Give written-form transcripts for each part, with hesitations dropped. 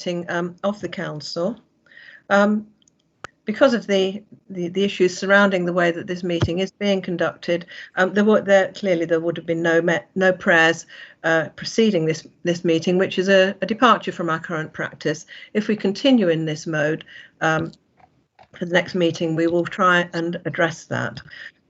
meeting of the council. Because of the issues surrounding the way that this meeting is being conducted, clearly there would have been no prayers preceding this meeting, which is a departure from our current practice. If we continue in this mode for the next meeting, we will try and address that.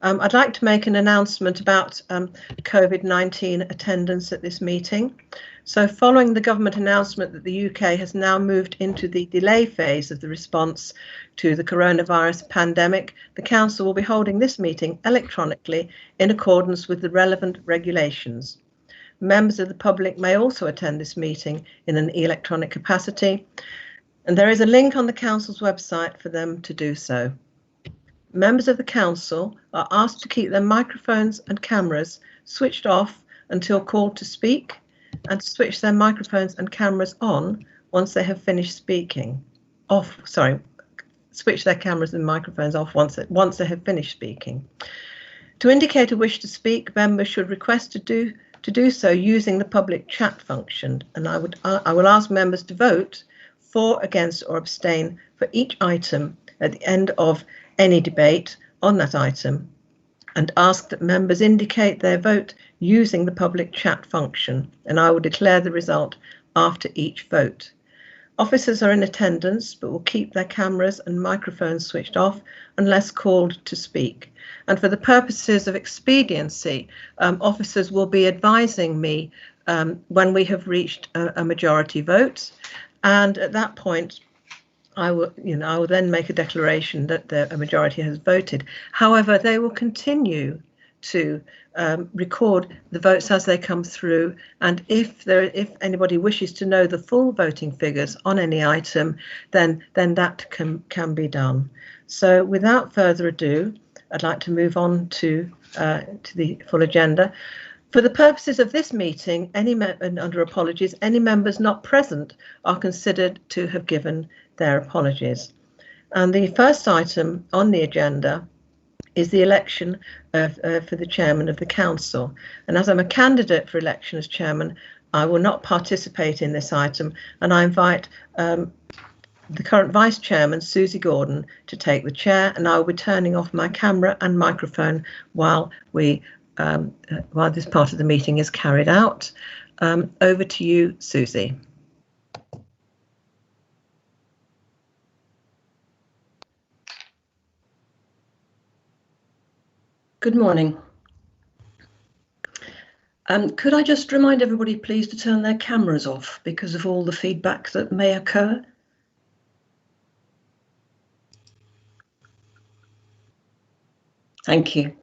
I'd like to make an announcement about COVID-19 attendance at this meeting. So following the government announcement that the UK has now moved into the delay phase of the response to the coronavirus pandemic, the Council will be holding this meeting electronically in accordance with the relevant regulations. Members of the public may also attend this meeting in an electronic capacity, and there is a link on the Council's website for them to do so. Members of the Council are asked to keep their microphones and cameras switched off until called to speak, and to switch their microphones and cameras on once they have finished speaking. Switch their cameras and microphones off once they have finished speaking. To indicate a wish to speak, members should request to do so using the public chat function, and I will ask members to vote for, against, or abstain for each item at the end of any debate on that item, and ask that members indicate their vote using the public chat function, and I will declare the result after each vote. Officers are in attendance but will keep their cameras and microphones switched off unless called to speak. And for the purposes of expediency, officers will be advising me when we have reached a majority vote, and at that point I will then make a declaration that a majority has voted. However, they will continue to record the votes as they come through, and if anybody wishes to know the full voting figures on any item, then that can be done. So without further ado, I'd like to move on to the full agenda. For the purposes of this meeting, and under apologies, any members not present are considered to have given their apologies. And the first item on the agenda is the election for the chairman of the council. And as I'm a candidate for election as chairman, I will not participate in this item, and I invite the current vice chairman, Susie Gordon, to take the chair, and I will be turning off my camera and microphone while this part of the meeting is carried out. Over to you, Susie. Good morning. Could I just remind everybody, please, to turn their cameras off because of all the feedback that may occur? Thank you.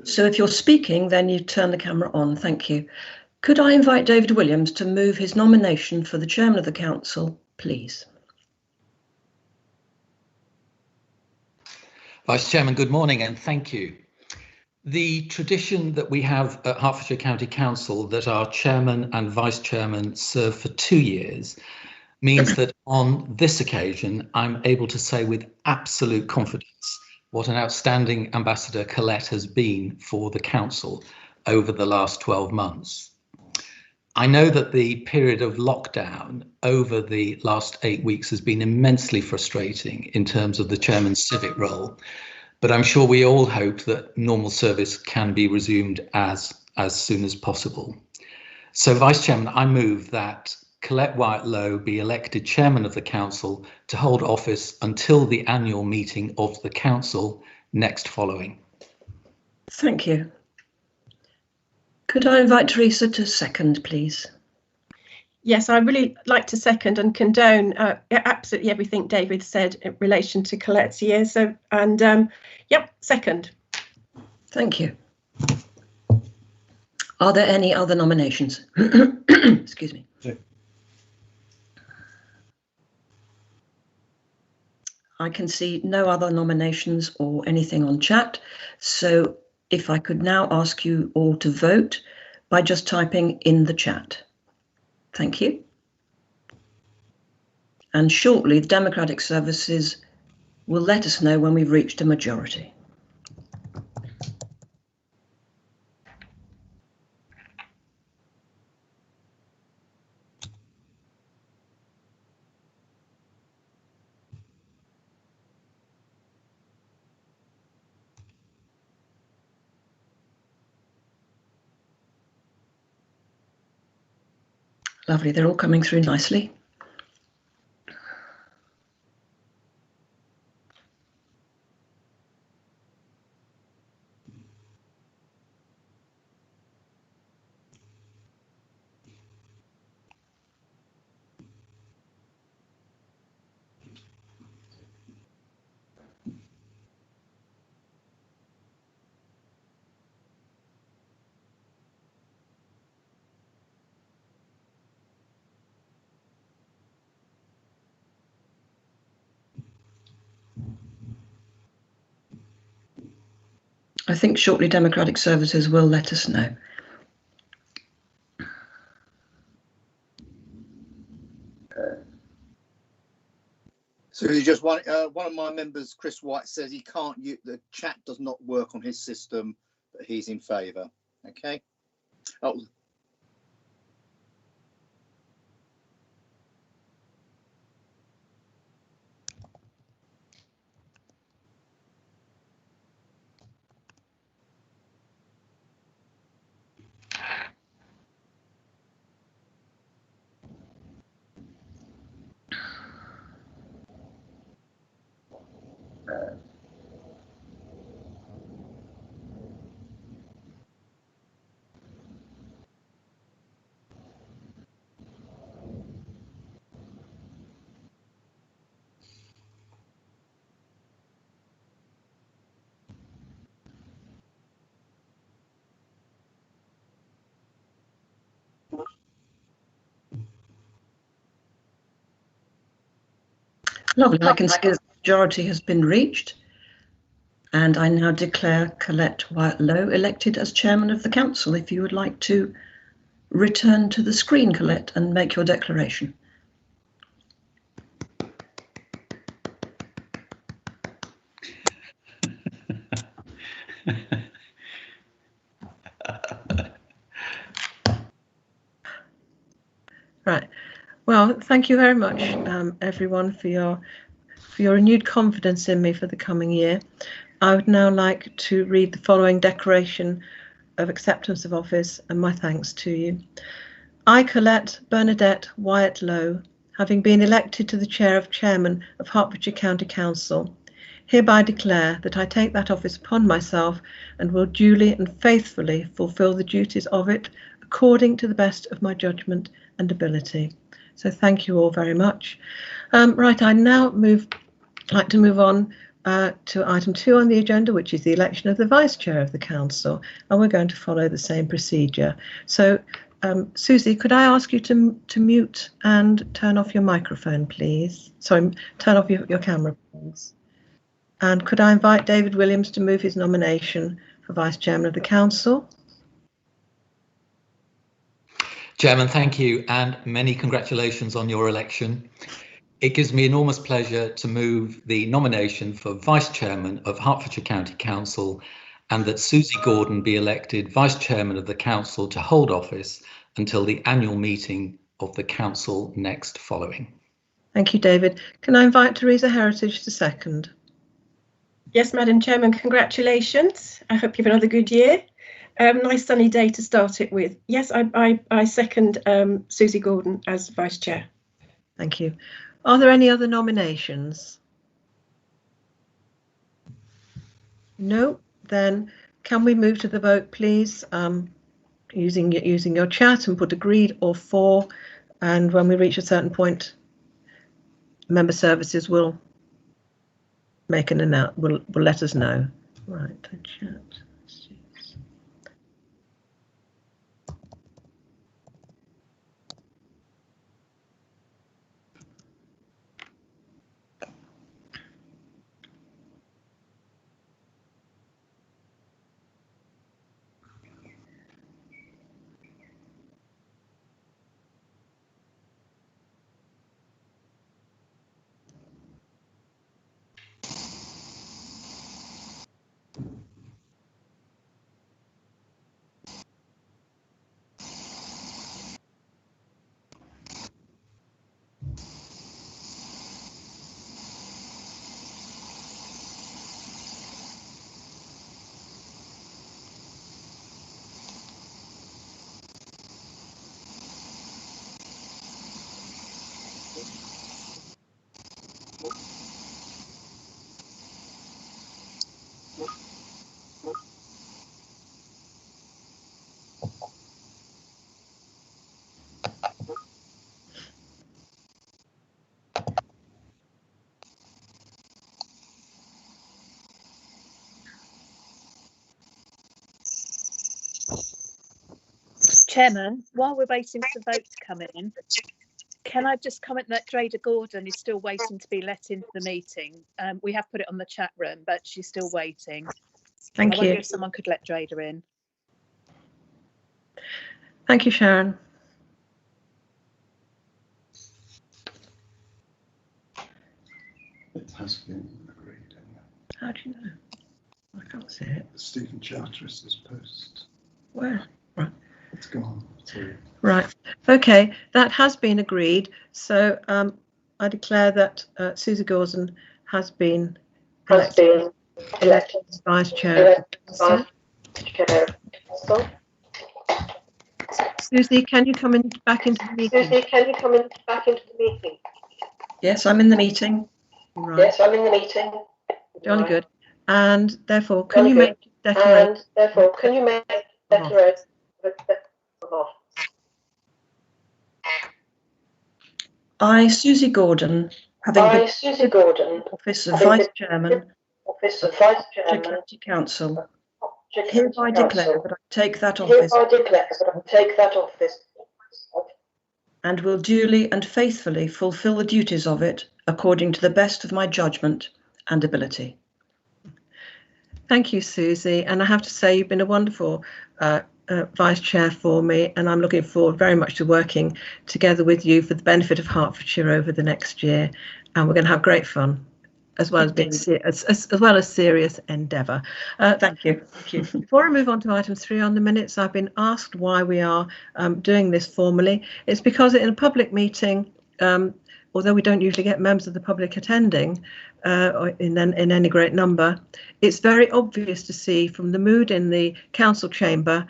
So if you're speaking, then you turn the camera on. Thank you. Could I invite David Williams to move his nomination for the chairman of the council, please? Vice Chairman, good morning and thank you. The tradition that we have at Hertfordshire County Council that our chairman and vice chairman serve for 2 years means that on this occasion, I'm able to say with absolute confidence what an outstanding ambassador Colette has been for the council over the last 12 months. I know that the period of lockdown over the last 8 weeks has been immensely frustrating in terms of the chairman's civic role, but I'm sure we all hope that normal service can be resumed as soon as possible. So, Vice Chairman, I move that Colette Wyatt-Lowe be elected chairman of the council to hold office until the annual meeting of the council next following. Thank you. Could I invite Teresa to second, please? Yes, I really like to second and condone absolutely everything David said in relation to Colette's year. So, and yep, second. Thank you. Are there any other nominations? Excuse me. No. I can see no other nominations or anything on chat. So if I could now ask you all to vote by just typing in the chat. Thank you. And shortly, the Democratic Services will let us know when we've reached a majority. Lovely, they're all coming through nicely. I think shortly Democratic Services will let us know. So just one of my members, Chris White, says he can't use the chat, does not work on his system, but he's in favour. Okay. Oh. Lovely, I can see the majority has been reached. And I now declare Colette Wyatt-Lowe elected as chairman of the council. If you would like to return to the screen, Colette, and make your declaration. Right. Well, thank you very much, everyone, for your renewed confidence in me for the coming year. I would now like to read the following declaration of acceptance of office and my thanks to you. I, Colette Bernadette Wyatt-Lowe, having been elected to the chairman of Hertfordshire County Council, hereby declare that I take that office upon myself and will duly and faithfully fulfil the duties of it according to the best of my judgment and ability. So thank you all very much. Right, I now like to move on to item 2 on the agenda, which is the election of the vice chair of the council, and we're going to follow the same procedure. So Susie, could I ask you to mute and turn off your microphone, please? Sorry, turn off your camera, please. And could I invite David Williams to move his nomination for vice chairman of the council? Chairman, thank you, and many congratulations on your election. It gives me enormous pleasure to move the nomination for Vice Chairman of Hertfordshire County Council and that Susie Gordon be elected Vice Chairman of the Council to hold office until the annual meeting of the Council next following. Thank you, David. Can I invite Teresa Heritage to second? Yes, Madam Chairman, congratulations. I hope you have another good year. Nice sunny day to start it with. Yes, I second Susie Gordon as Vice Chair. Thank you. Are there any other nominations? No, then can we move to the vote, please? Using your chat and put agreed or for, and when we reach a certain point, member services will make an announcement, will let us know. Right, the chat. Chairman, while we're waiting for the vote to come in, can I just comment that Trader Gordon is still waiting to be let into the meeting? We have put it on the chat room, but she's still waiting. Thank I wonder you. if someone could let Trader in. Thank you, Sharon. It has been agreed. How do you know? I can't see it. The Stephen Charteris' post. Where? Right. It's gone. Sorry. Right. Okay, that has been agreed. So I declare that Susie Gordon has been elected as Vice Chair. Susie, can you come in back into the meeting? Susie, can you come in back into the meeting? Yes, I'm in the meeting. Right. Yes, I'm in the meeting. Jolly Right. good. And therefore, can you make declaration? And therefore, can you make declaration of I, Susie Gordon, having been office of Vice Chairman of County Council, hereby declare that I take that office and will duly and faithfully fulfil the duties of it according to the best of my judgment and ability. Thank you, Susie. And I have to say, you've been a wonderful Vice Chair for me, and I'm looking forward very much to working together with you for the benefit of Hertfordshire over the next year. And we're going to have great fun, as well as being as well as serious endeavour. Thank you. Thank you. Before I move on to item 3 on the minutes, I've been asked why we are doing this formally. It's because in a public meeting, although we don't usually get members of the public attending in any great number, it's very obvious to see from the mood in the council chamber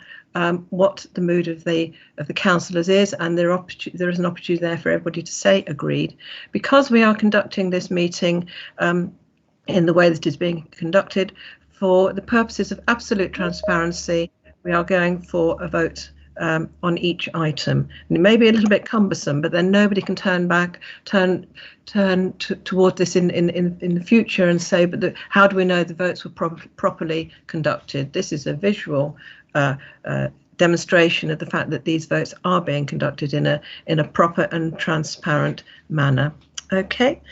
what the mood of the councillors is, and there is an opportunity there for everybody to say agreed. Because we are conducting this meeting in the way that it is being conducted, for the purposes of absolute transparency, we are going for a vote on each item. And it may be a little bit cumbersome, but then nobody can turn toward this in the future and say, but how do we know the votes were properly conducted? This is a visual demonstration of the fact that these votes are being conducted in a proper and transparent manner. Okay.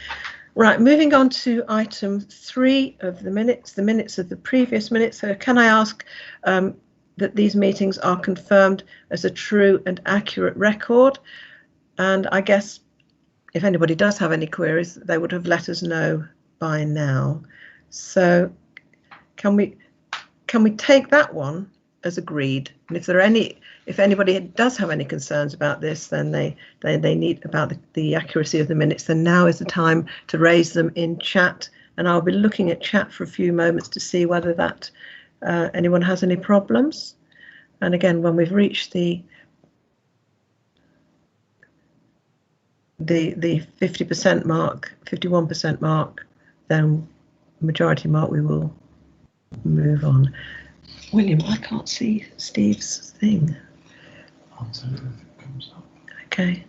Right, moving on to item 3 of the minutes of the previous minutes. So can I ask that these meetings are confirmed as a true and accurate record? And I guess if anybody does have any queries, they would have let us know by now. So can we take that one as agreed? And if anybody does have any concerns about this, then they need about the accuracy of the minutes, then now is the time to raise them in chat. And I'll be looking at chat for a few moments to see whether that anyone has any problems. And again, when we've reached the 50% mark, 51% mark, then majority mark, we will move on. William, I can't see Steve's thing. I'll tell you if it comes up. Okay.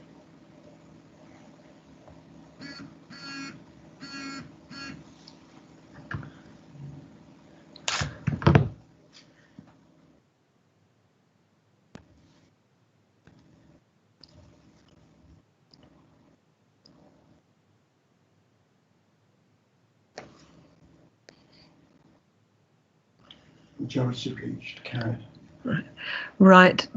Majority reached, carried. Right.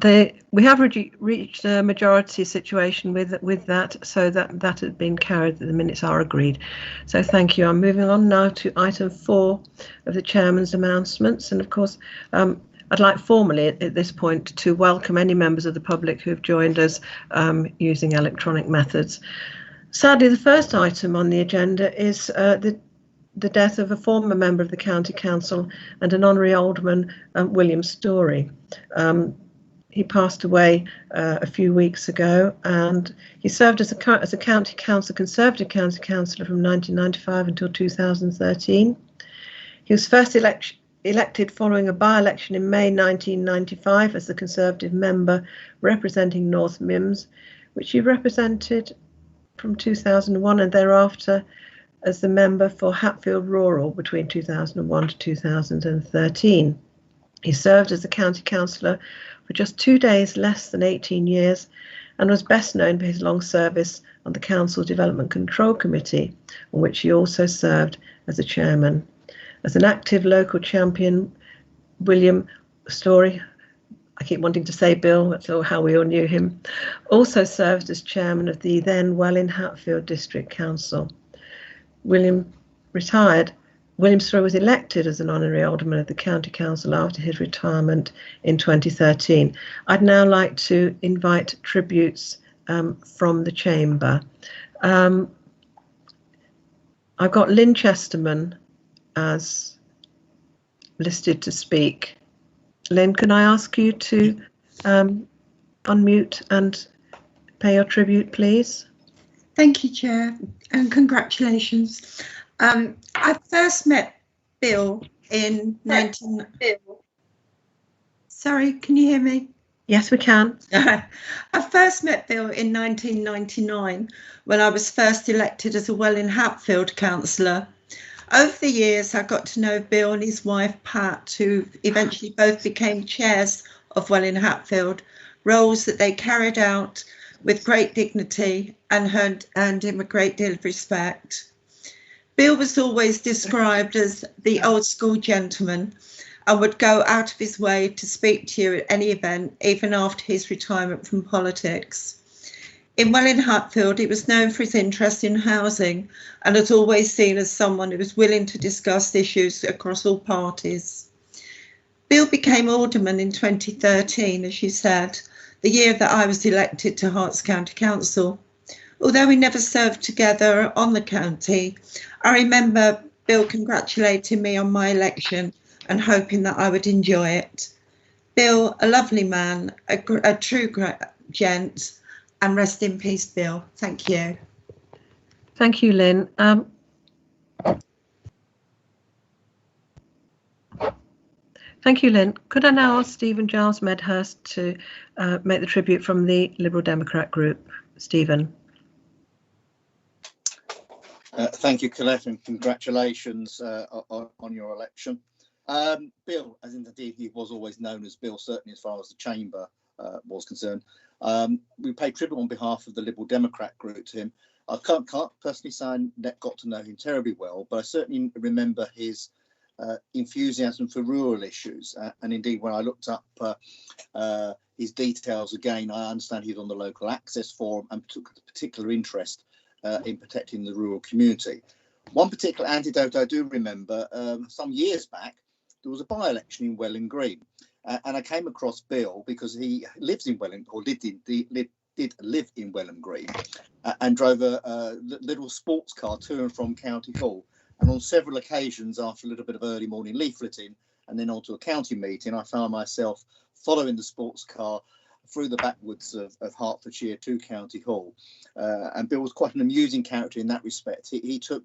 We have reached a majority situation with that, so that has been carried. The minutes are agreed. So thank you. I'm moving on now to item 4 of the chairman's announcements, and of course, I'd like formally at this point to welcome any members of the public who have joined us using electronic methods. Sadly, the first item on the agenda is the death of a former member of the County Council and an honorary alderman, William Story. He passed away a few weeks ago, and he served as a county council, Conservative county councillor from 1995 until 2013. He was first elected following a by-election in May 1995 as the Conservative member representing North Mims, which he represented from 2001, and thereafter as the member for Hatfield Rural between 2001 to 2013. He served as a county councillor for just 2 days, less than 18 years, and was best known for his long service on the Council Development Control Committee, on which he also served as a chairman. As an active local champion, William Story, I keep wanting to say Bill, that's how we all knew him, also served as chairman of the then Welwyn Hatfield District Council. William retired. William Story was elected as an honorary alderman of the County Council after his retirement in 2013. I'd now like to invite tributes from the chamber. I've got Lynn Chesterman as listed to speak. Lynn, can I ask you to unmute and pay your tribute, please? Thank you, Chair, and congratulations. I first met Bill in Sorry, can you hear me? Yes, we can. I first met Bill in 1999 when I was first elected as a Welwyn Hatfield councillor. Over the years, I got to know Bill and his wife, Pat, who eventually both became chairs of Welwyn Hatfield, roles that they carried out with great dignity and earned him a great deal of respect. Bill was always described as the old school gentleman and would go out of his way to speak to you at any event, even after his retirement from politics. In Welwyn Hatfield, he was known for his interest in housing and was always seen as someone who was willing to discuss issues across all parties. Bill became alderman in 2013, as you said, the year that I was elected to Herts County Council. Although we never served together on the county, I remember Bill congratulating me on my election and hoping that I would enjoy it. Bill, a lovely man, a true gent, and rest in peace, Bill. Thank you. Thank you, Lynn. Thank you, Lynn. Could I now ask Stephen Giles Medhurst to make the tribute from the Liberal Democrat group? Stephen. Thank you, Colette, and congratulations on your election. Bill, as indeed he was always known as Bill, certainly as far as the chamber was concerned. We pay tribute on behalf of the Liberal Democrat group to him. I can't personally say I got to know him terribly well, but I certainly remember his enthusiasm for rural issues. And indeed, when I looked up his details again, I understand he's on the local access forum and took a particular interest in protecting the rural community. One particular anecdote I do remember, some years back, there was a by-election in Welwyn Green. And I came across Bill because he lives in Welwyn, or did live in Welwyn Green, and drove a little sports car to and from County Hall. And on several occasions, after a little bit of early morning leafleting and then on to a county meeting, I found myself following the sports car through the backwoods of Hertfordshire to County Hall. And Bill was quite an amusing character in that respect. He took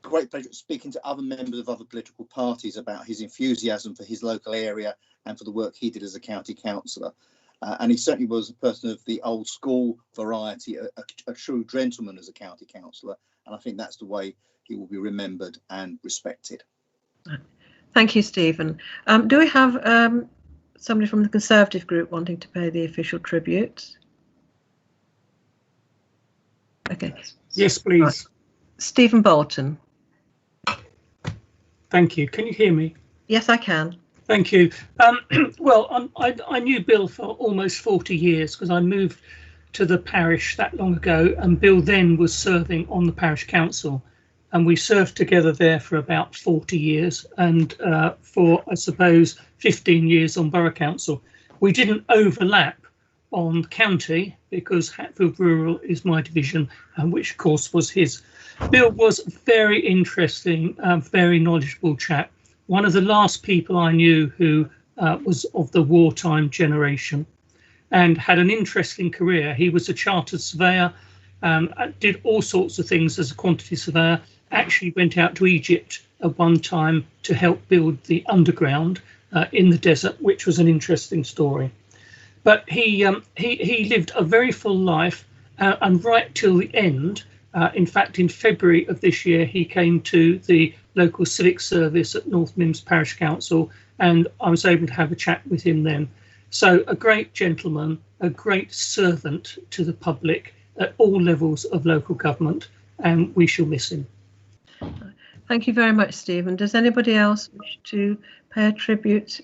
great pleasure speaking to other members of other political parties about his enthusiasm for his local area and for the work he did as a county councillor. And he certainly was a person of the old school variety, a true gentleman as a county councillor. And I think that's the way he will be remembered and respected. Thank you, Stephen. Do we have somebody from the Conservative group wanting to pay the official tribute? Okay. Yes, please. Right. Stephen Bolton. Thank you. Can you hear me? Yes, I can. Thank you. Well, I knew Bill for almost 40 years because I moved to the parish that long ago, and Bill then was serving on the parish council, and we served together there for about 40 years and for, I suppose, 15 years on borough council. We didn't overlap on county because Hatfield Rural is my division, and which of course was his. Bill was very interesting, very knowledgeable chap. One of the last people I knew who was of the wartime generation and had an interesting career. He was a chartered surveyor, did all sorts of things as a quantity surveyor, actually went out to Egypt at one time to help build the underground in the desert, which was an interesting story. But he lived a very full life, and right till the end. In fact, in February of this year, he came to the local civic service at North Mims Parish Council, and I was able to have a chat with him then. So a great gentleman, a great servant to the public at all levels of local government, and we shall miss him. Thank you very much, Stephen. Does anybody else wish to pay a tribute?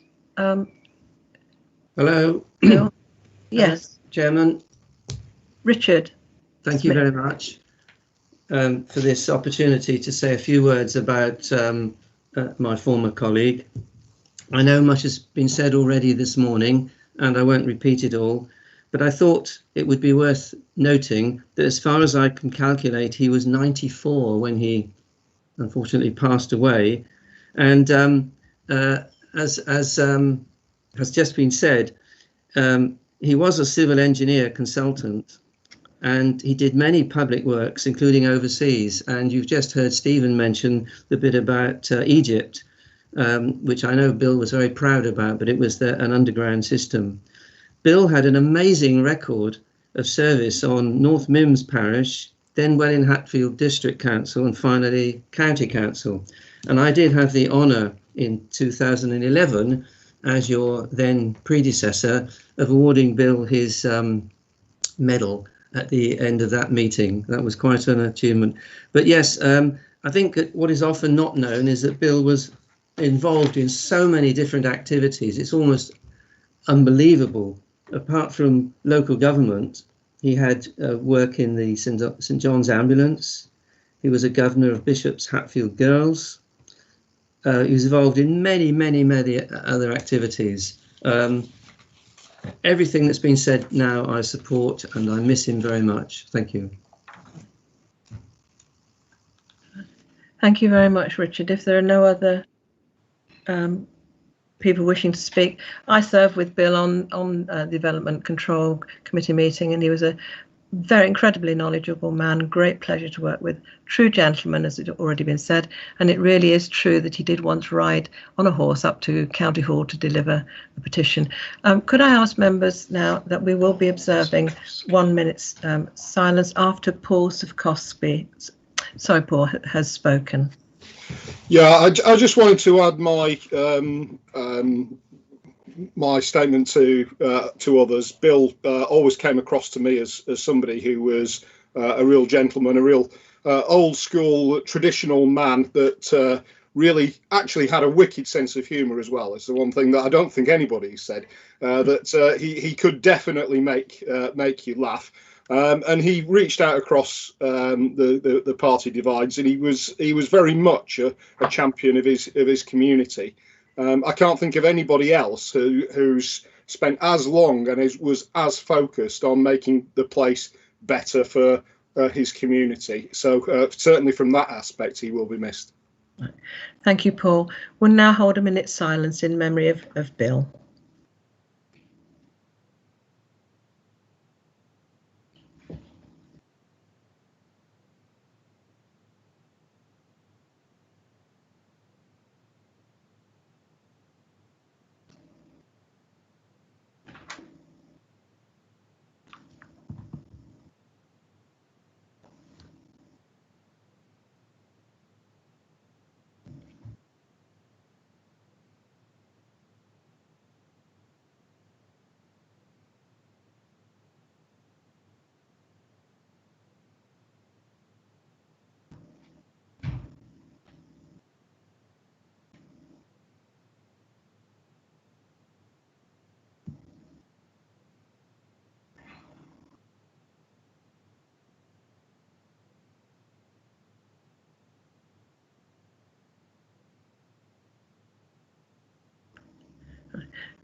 Hello. Yes. Chairman. Richard. Thank you very much for this opportunity to say a few words about my former colleague. I know much has been said already this morning, and I won't repeat it all, but I thought it would be worth noting that as far as I can calculate, he was 94 when he unfortunately passed away. And as has just been said, he was a civil engineer consultant, and he did many public works, including overseas. And you've just heard Stephen mention the bit about Egypt, which I know Bill was very proud about, but it was an underground system. Bill had an amazing record of service on North Mims Parish, then Welwyn Hatfield District Council, and finally County Council. And I did have the honour in 2011, as your then predecessor, of awarding Bill his medal at the end of that meeting. That was quite an achievement. But yes, I think that what is often not known is that Bill was involved in so many different activities. It's almost unbelievable. Apart from local government, he had work in the St John's Ambulance. He was a governor of Bishop's Hatfield Girls. He was involved in many, many, many other activities. Everything that's been said now I support, and I miss him very much. Thank you. Thank you very much, Richard. If there are no other people wishing to speak, I served with Bill on Development Control Committee meeting, and he was a very incredibly knowledgeable man, great pleasure to work with, true gentleman, as it already been said. And it really is true that he did once ride on a horse up to County Hall to deliver a petition. Could I ask members now that we will be observing 1 minute's silence after Paul Sivkowski, sorry, Paul, has spoken. Yeah, I just wanted to add my statement to others. Bill always came across to me as somebody who was a real gentleman, a real old school traditional man that really actually had a wicked sense of humour as well. It's the one thing that I don't think anybody said, that he could definitely make you laugh. And he reached out across the party divides, and he was very much a champion of his community. I can't think of anybody else who's spent as long and was as focused on making the place better for his community. So certainly from that aspect, he will be missed. Thank you, Paul. We'll now hold a minute's silence in memory of Bill.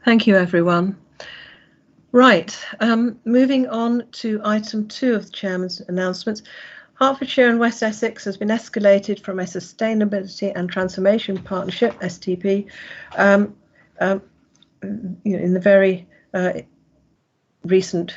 Thank you, everyone. Right, moving on to item 2 of the Chairman's announcements. Hertfordshire and West Essex has been escalated from a Sustainability and Transformation Partnership, STP, in the very recent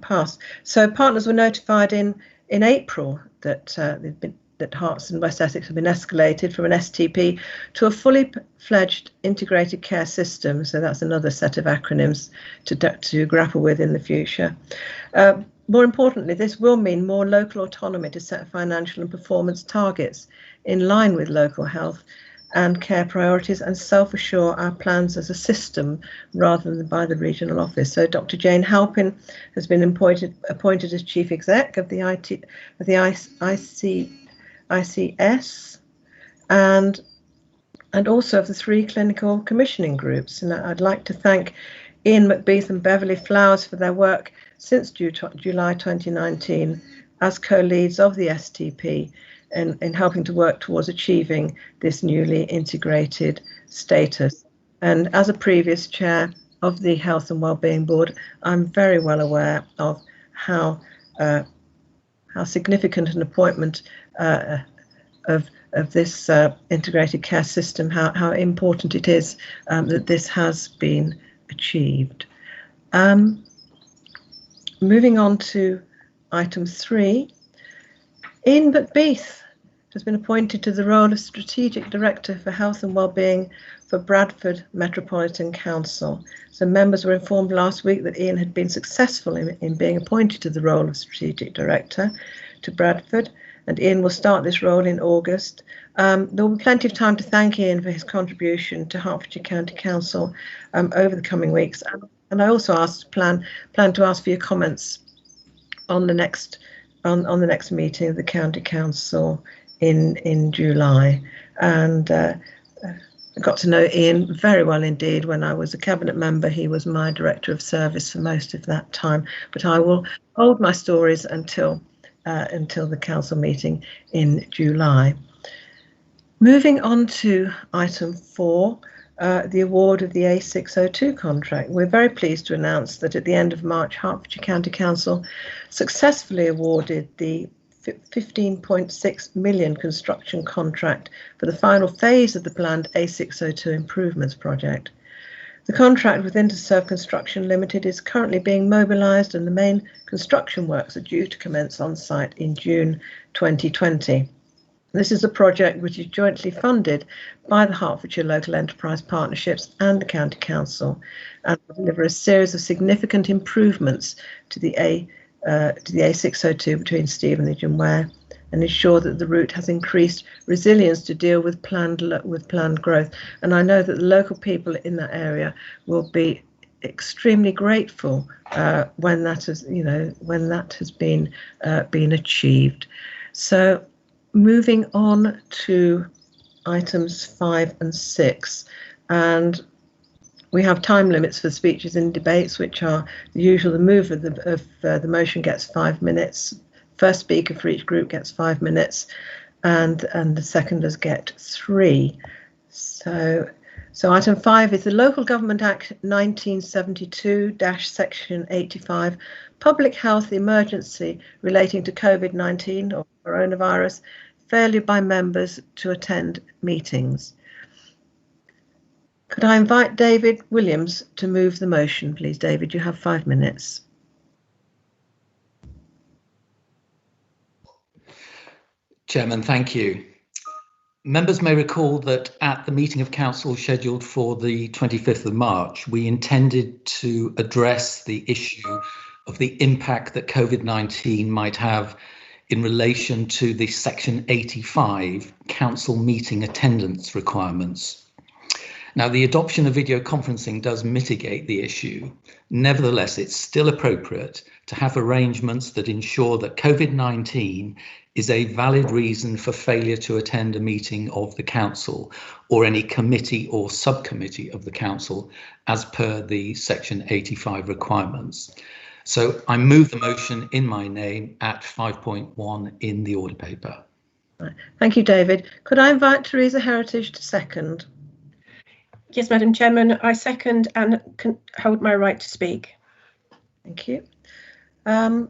past. So partners were notified in April that that Herts and West Essex have been escalated from an STP to a fully fledged integrated care system. So that's another set of acronyms to grapple with in the future. More importantly, this will mean more local autonomy to set financial and performance targets in line with local health and care priorities, and self-assure our plans as a system rather than by the regional office. So Dr. Jane Halpin has been appointed as Chief Exec of the ICS and also of the 3 clinical commissioning groups. And I'd like to thank Ian McBeath and Beverly Flowers for their work since July 2019 as co-leads of the STP in helping to work towards achieving this newly integrated status. And as a previous chair of the Health and Wellbeing Board, I'm very well aware of how significant an appointment of this integrated care system, how important it is that this has been achieved. Moving on to item 3, Ian McBeath has been appointed to the role of Strategic Director for Health and Wellbeing for Bradford Metropolitan Council. So members were informed last week that Ian had been successful in being appointed to the role of Strategic Director to Bradford, and Ian will start this role in August. There will be plenty of time to thank Ian for his contribution to Hertfordshire County Council over the coming weeks. And I also plan to ask for your comments on the next meeting of the County Council in July. And I got to know Ian very well indeed when I was a cabinet member. He was my Director of Service for most of that time, but I will hold my stories until the council meeting in July. Moving on to item 4, the award of the A602 contract. We're very pleased to announce that at the end of March, Hertfordshire County Council successfully awarded the 15.6 million construction contract for the final phase of the planned A602 improvements project. The contract with Interserve Construction Limited is currently being mobilised, and the main construction works are due to commence on site in June 2020. This is a project which is jointly funded by the Hertfordshire Local Enterprise Partnerships and the County Council, and will deliver a series of significant improvements to the A602 between Stevenage and Ware, and ensure that the route has increased resilience to deal with planned growth. And I know that the local people in that area will be extremely grateful when that has been achieved. So, moving on to items 5 and 6, and we have time limits for speeches and debates, which are the usual. The mover of the motion gets 5 minutes. First speaker for each group gets 5 minutes, and the seconders get 3. So item 5 is the Local Government Act 1972-Section 85, Public Health Emergency relating to COVID-19 or coronavirus, failure by members to attend meetings. Could I invite David Williams to move the motion, please? David, you have 5 minutes. Chairman, thank you. Members may recall that at the meeting of council scheduled for the 25th of March, we intended to address the issue of the impact that COVID-19 might have in relation to the Section 85 council meeting attendance requirements. Now, the adoption of video conferencing does mitigate the issue. Nevertheless, it's still appropriate to have arrangements that ensure that COVID-19 is a valid reason for failure to attend a meeting of the council or any committee or subcommittee of the council as per the Section 85 requirements. So I move the motion in my name at 5.1 in the order paper. Thank you, David. Could I invite Teresa Heritage to second? Yes, Madam Chairman, I second and can hold my right to speak. Thank you. Can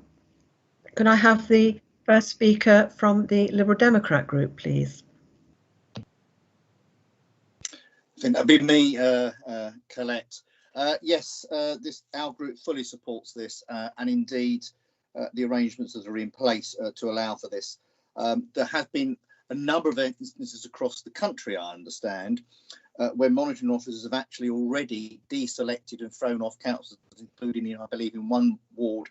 I have the first speaker from the Liberal Democrat group, please? I think that'd be me, Colette. Yes, our group fully supports this, and indeed the arrangements that are in place to allow for this. There have been a number of instances across the country, I understand, where monitoring officers have actually already deselected and thrown off councillors, including, I believe, in one ward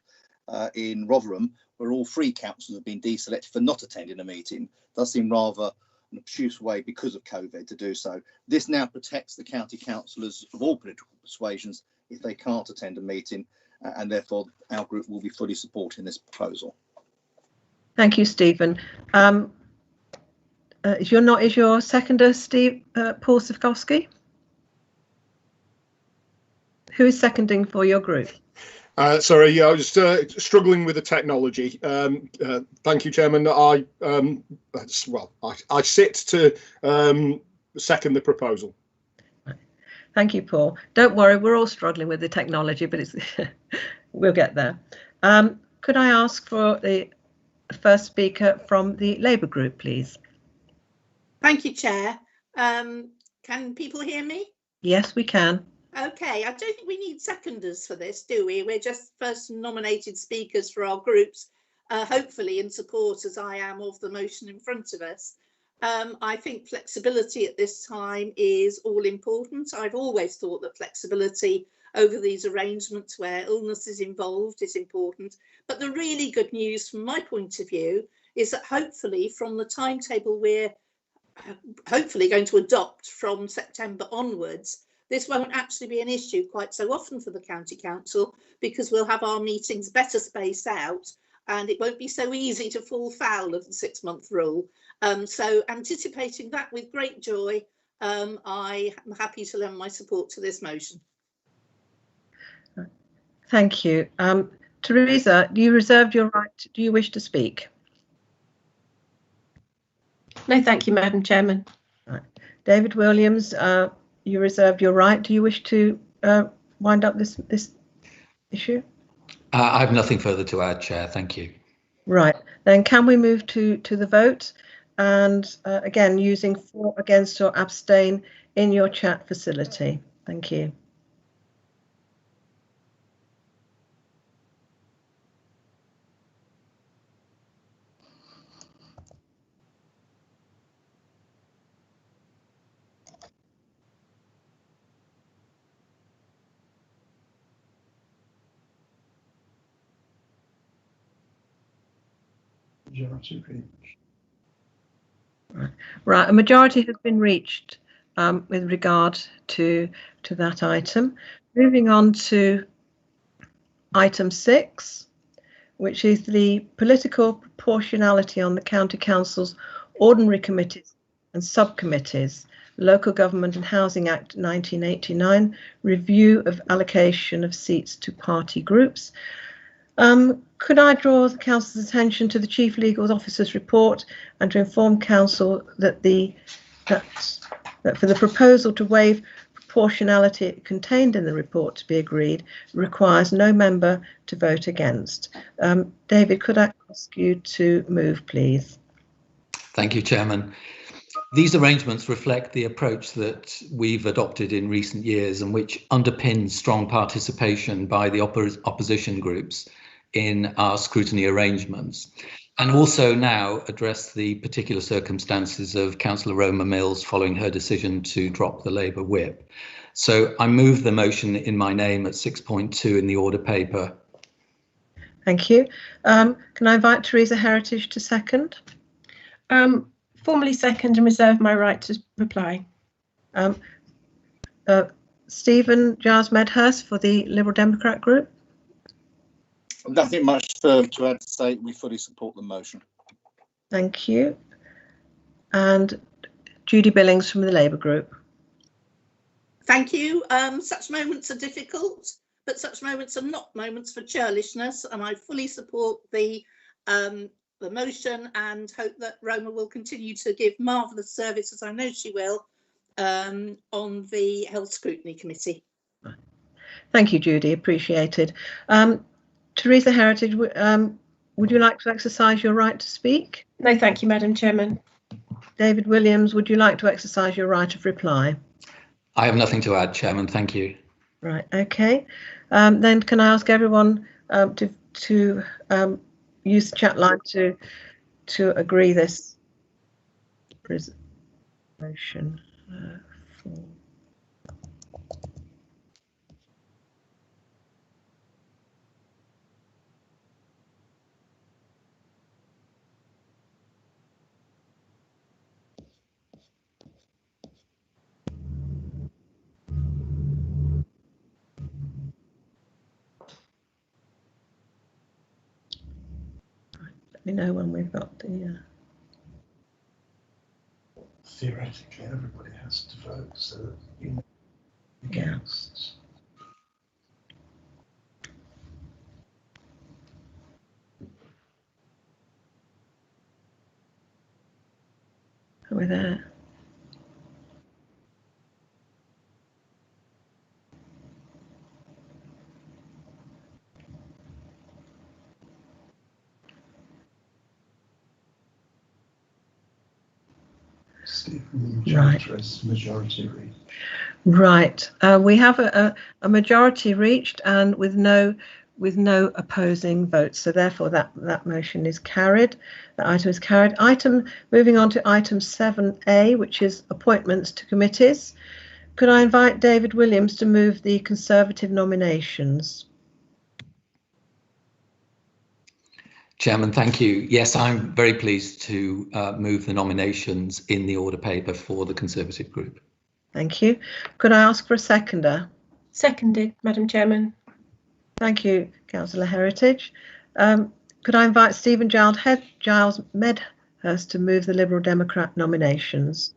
in Rotherham, where all 3 councillors have been deselected for not attending a meeting. It does seem rather an obtuse way, because of COVID, to do so. This now protects the county councillors of all political persuasions if they can't attend a meeting, and therefore our group will be fully supporting this proposal. Thank you, Stephen. Is your seconder Paul Sivkowski? Who is seconding for your group? Sorry, I was struggling with the technology. Thank you, Chairman. I sit to second the proposal. Thank you, Paul. Don't worry, we're all struggling with the technology, but it's we'll get there. Could I ask for the first speaker from the Labour group, please? Thank you, Chair. Can people hear me? Yes, we can. Okay, I don't think we need seconders for this, do we? We're just first nominated speakers for our groups, hopefully in support, as I am, of the motion in front of us. I think flexibility at this time is all important. I've always thought that flexibility over these arrangements where illness is involved is important. But the really good news from my point of view is that hopefully from the timetable we're hopefully going to adopt from September onwards, this won't actually be an issue quite so often for the County Council, because we'll have our meetings better spaced out and it won't be so easy to fall foul of the 6-month rule. So anticipating that with great joy, I am happy to lend my support to this motion. Thank you. Teresa, you reserved your right. Do you wish to speak? No, thank you, Madam Chairman. Right. David Williams, you reserved your right. Do you wish to wind up this issue? I have nothing further to add, Chair. Thank you. Right. Then can we move to the vote? And again, using for, against, or abstain in your chat facility. Thank you. Majority reached. Right, a majority has been reached with regard to that item. Moving on to item 6, which is the political proportionality on the County Council's ordinary committees and subcommittees, Local Government and Housing Act 1989, review of allocation of seats to party groups. Could I draw the Council's attention to the Chief Legal Officer's report and to inform Council that that for the proposal to waive proportionality contained in the report to be agreed requires no member to vote against. David, could I ask you to move, please? Thank you, Chairman. These arrangements reflect the approach that we've adopted in recent years and which underpins strong participation by the opposition groups in our scrutiny arrangements, and also now address the particular circumstances of Councillor Roma Mills following her decision to drop the Labour whip. So I move the motion in my name at 6.2 in the order paper. Thank you. Can I invite Teresa Heritage to second? Formally second and reserve my right to reply. Stephen Giles Medhurst for the Liberal Democrat Group. Nothing much to add to say. We fully support the motion. Thank you. And Judy Billings from the Labour Group. Thank you. Such moments are difficult, but such moments are not moments for churlishness, and I fully support the motion and hope that Roma will continue to give marvellous service, as I know she will, on the Health Scrutiny Committee. Thank you, Judy. Appreciated. Teresa Heritage, would you like to exercise your right to speak? No, thank you, Madam Chairman. David Williams, would you like to exercise your right of reply? I have nothing to add, Chairman. Thank you. Right, okay. Then can I ask everyone to use the chat line to to agree this motion. Let me know when we've got the. Theoretically, everybody has to vote, so that you know against. Are we there? Right. Majority reached. Right. We have a majority reached, and with no opposing votes. So therefore, that motion is carried. That item is carried. Moving on to item 7A, which is appointments to committees. Could I invite David Williams to move the Conservative nominations? Chairman, thank you. Yes, I'm very pleased to move the nominations in the order paper for the Conservative group. Thank you. Could I ask for a seconder? Seconded, Madam Chairman. Thank you, Councillor Heritage. Could I invite Stephen Giles Medhurst to move the Liberal Democrat nominations?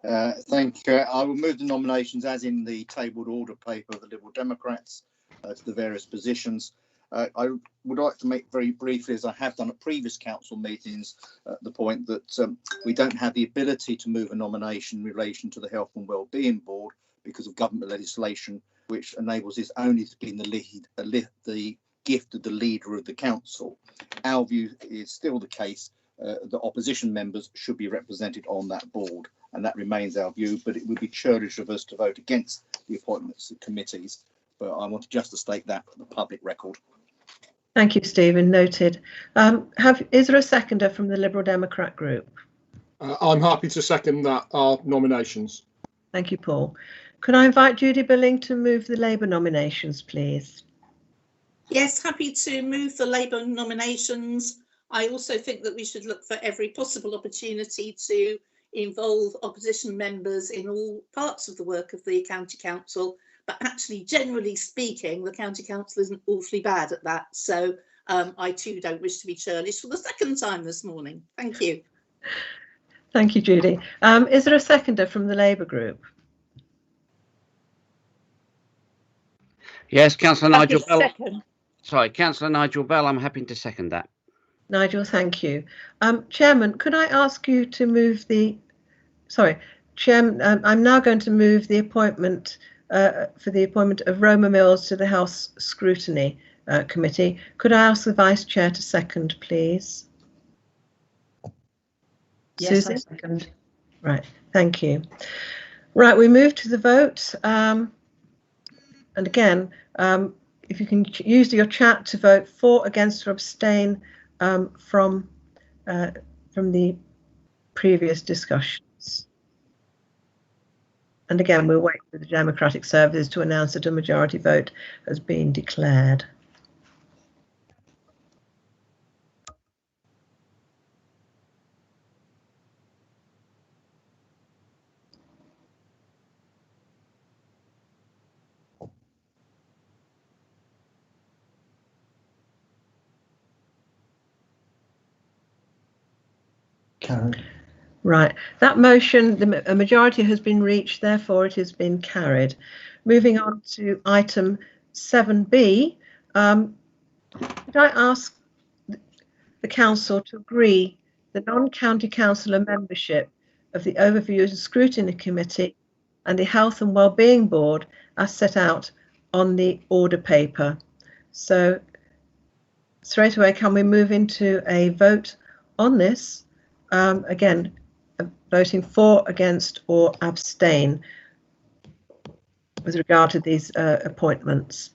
Thank you. I will move the nominations as in the tabled order paper of the Liberal Democrats to the various positions. I would like to make very briefly, as I have done at previous council meetings, the point that we don't have the ability to move a nomination in relation to the Health and Wellbeing Board because of government legislation, which enables this only to be in the gift of the leader of the council. Our view is still the case that opposition members should be represented on that board, and that remains our view, but it would be churlish of us to vote against the appointments of committees. But I wanted just to state that for the public record. Thank you, Stephen. Noted. Is there a seconder from the Liberal Democrat group? I'm happy to second that, our nominations. Thank you, Paul. Could I invite Judy Billing to move the Labour nominations, please? Yes, happy to move the Labour nominations. I also think that we should look for every possible opportunity to involve opposition members in all parts of the work of the County Council. But actually, generally speaking, the County Council isn't awfully bad at that. So I too don't wish to be churlish for the second time this morning. Thank you. Thank you, Judy. Is there a seconder from the Labour group? Yes, Councillor Nigel Bell. Second. Sorry, Councillor Nigel Bell. I'm happy to second that. Nigel, thank you. Chairman, could I ask you to move the... Sorry, Chairman, I'm now going to move the appointment for the appointment of Roma Mills to the House Scrutiny Committee. Could I ask the Vice Chair to second, please? Yes, Susie? I second. Right, thank you. Right, we move to the vote. And again, if you can use your chat to vote for, against, or abstain from the previous discussions. And again, we'll wait for the Democratic Services to announce that a majority vote has been declared. Carried. Right, that motion, a majority has been reached, therefore it has been carried. Moving on to item 7B, could I ask the Council to agree the non-county councillor membership of the Overview and Scrutiny Committee and the Health and Wellbeing Board as set out on the order paper? So straight away, can we move into a vote on this? Again, voting for, against, or abstain with regard to these appointments.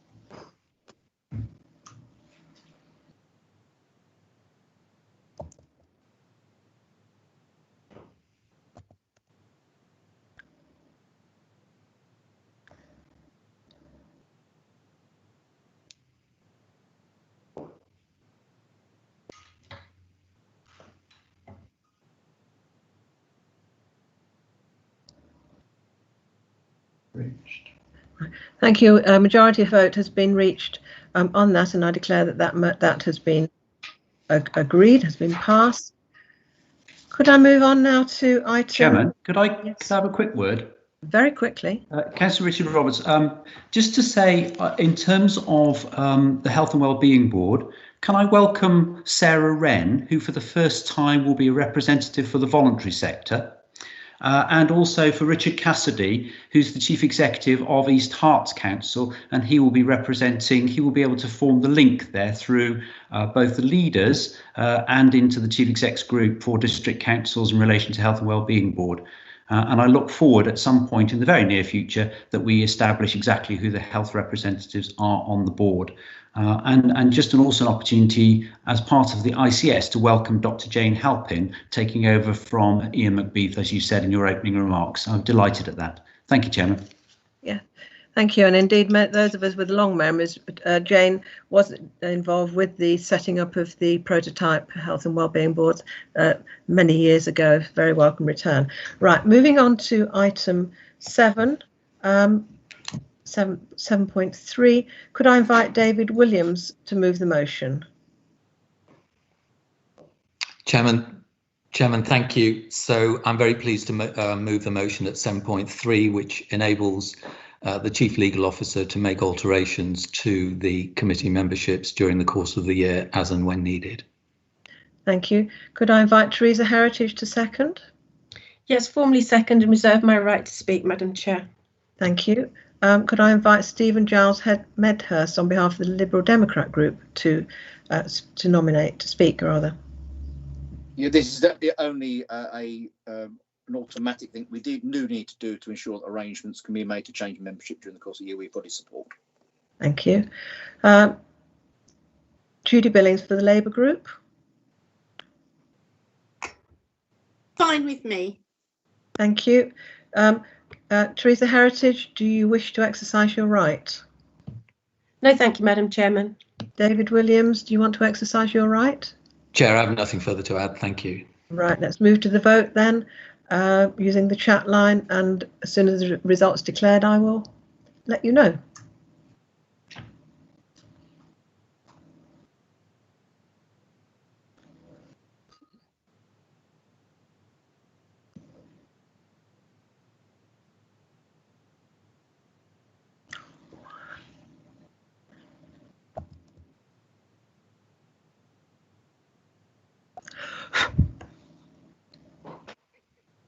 Reached. Thank you. A majority vote has been reached on that, and I declare that has been agreed, has been passed. Could I move on now to item? Chairman, could I Yes. have a quick word? Very quickly. Councillor Richard Roberts, just to say, in terms of the Health and Wellbeing Board, can I welcome Sarah Wren, who for the first time will be a representative for the voluntary sector, and also for Richard Cassidy, who's the Chief Executive of East Herts Council, and he will be able to form the link there through both the leaders and into the Chief Exec's group for district councils in relation to Health and Wellbeing Board. And I look forward at some point in the very near future that we establish exactly who the health representatives are on the board. And just also an opportunity as part of the ICS to welcome Dr. Jane Halpin taking over from Ian McBeath, as you said in your opening remarks. I'm delighted at that. Thank you, Chairman. Yeah, thank you. And indeed, those of us with long memories, Jane was involved with the setting up of the prototype Health and Wellbeing Boards many years ago. Very welcome return. Right, moving on to item 7. 7.3. Could I invite David Williams to move the motion? Chairman, thank you. So I'm very pleased to move the motion at 7.3, which enables the Chief Legal Officer to make alterations to the committee memberships during the course of the year as and when needed. Thank you. Could I invite Teresa Heritage to second? Yes, formally second and reserve my right to speak, Madam Chair. Thank you. Could I invite Stephen Giles Medhurst on behalf of the Liberal Democrat group to speak rather? Yeah, this is only an automatic thing we do need to do to ensure that arrangements can be made to change membership during the course of the year. We've got his support. Thank you. Judy Billings for the Labour group. Fine with me. Thank you. Teresa Heritage, do you wish to exercise your right? No, thank you, Madam Chairman. David Williams, do you want to exercise your right? Chair, I have nothing further to add. Thank you. Right, let's move to the vote then, using the chat line, and as soon as the results declared, I will let you know.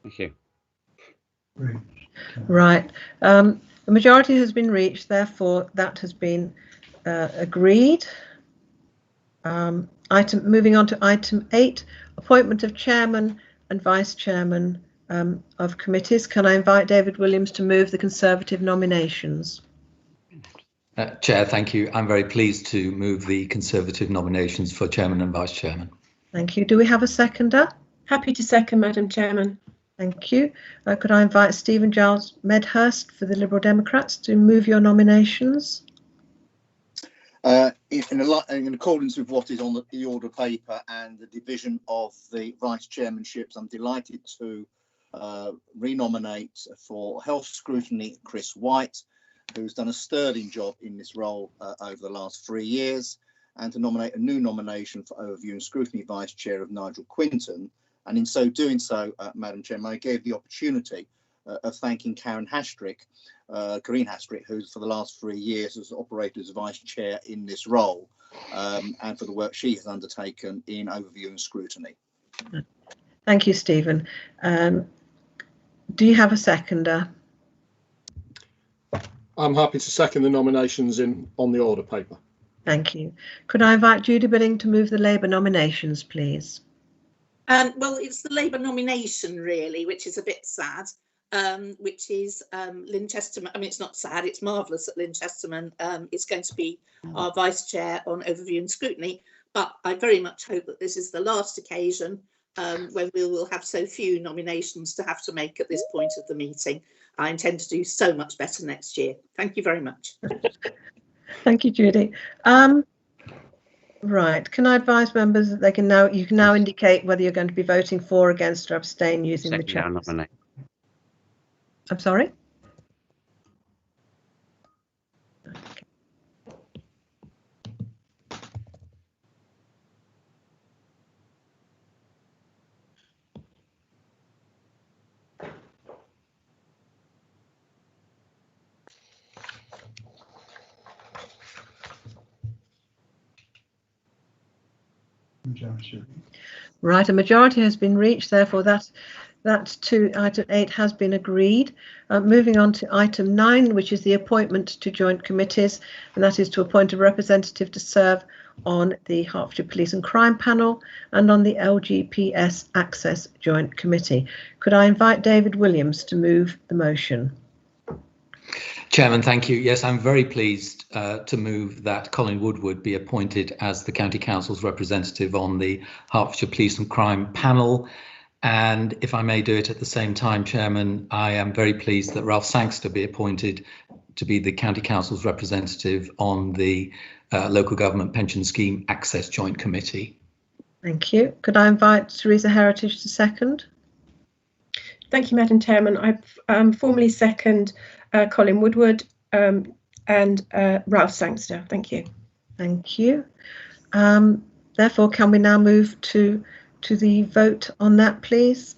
Thank you. Right. The majority has been reached, therefore that has been agreed. Moving on to item 8, appointment of chairman and vice chairman of committees. Can I invite David Williams to move the Conservative nominations? Chair, thank you. I'm very pleased to move the Conservative nominations for chairman and vice chairman. Thank you. Do we have a seconder? Happy to second, Madam Chairman. Thank you. Could I invite Stephen Giles Medhurst for the Liberal Democrats to move your nominations? In accordance with what is on the order paper and the division of the vice chairmanships, I'm delighted to renominate for Health Scrutiny Chris White, who's done a sterling job in this role over the last 3 years, and to nominate a new nomination for Overview and Scrutiny Vice Chair of Nigel Quinton. And in so doing so, Madam Chairman, I gave the opportunity of thanking Karen Hastrick, Corrine Hastrick, who for the last 3 years has operated as Vice Chair in this role, and for the work she has undertaken in Overview and Scrutiny. Thank you, Stephen. Do you have a seconder? I'm happy to second the nominations on the order paper. Thank you. Could I invite Judy Billing to move the Labour nominations, please? Well, it's the Labour nomination, really, which is a bit sad, which is Lynn Chesterman. I mean, it's not sad, it's marvellous that Lynn Chesterman is going to be our Vice Chair on Overview and Scrutiny, but I very much hope that this is the last occasion when we will have so few nominations to have to make at this point of the meeting. I intend to do so much better next year. Thank you very much. Thank you, Judy. Right, can I advise members that you can now indicate whether you're going to be voting for, against or abstain using the chat. Nominate. I'm sorry? Majority. Right, a majority has been reached, therefore that to item 8 has been agreed. Moving on to item 9, which is the appointment to joint committees, and that is to appoint a representative to serve on the Hertfordshire Police and Crime Panel and on the LGPS Access Joint Committee. Could I invite David Williams to move the motion? Chairman, thank you. Yes, I'm very pleased to move that Colin Woodward be appointed as the County Council's representative on the Hertfordshire Police and Crime Panel. And if I may do it at the same time, Chairman, I am very pleased that Ralph Sangster be appointed to be the County Council's representative on the Local Government Pension Scheme Access Joint Committee. Thank you. Could I invite Teresa Heritage to second? Thank you, Madam Chairman. I formally second Colin Woodward and Ralph Sangster. Thank you. Thank you. Therefore, can we now move to the vote on that, please?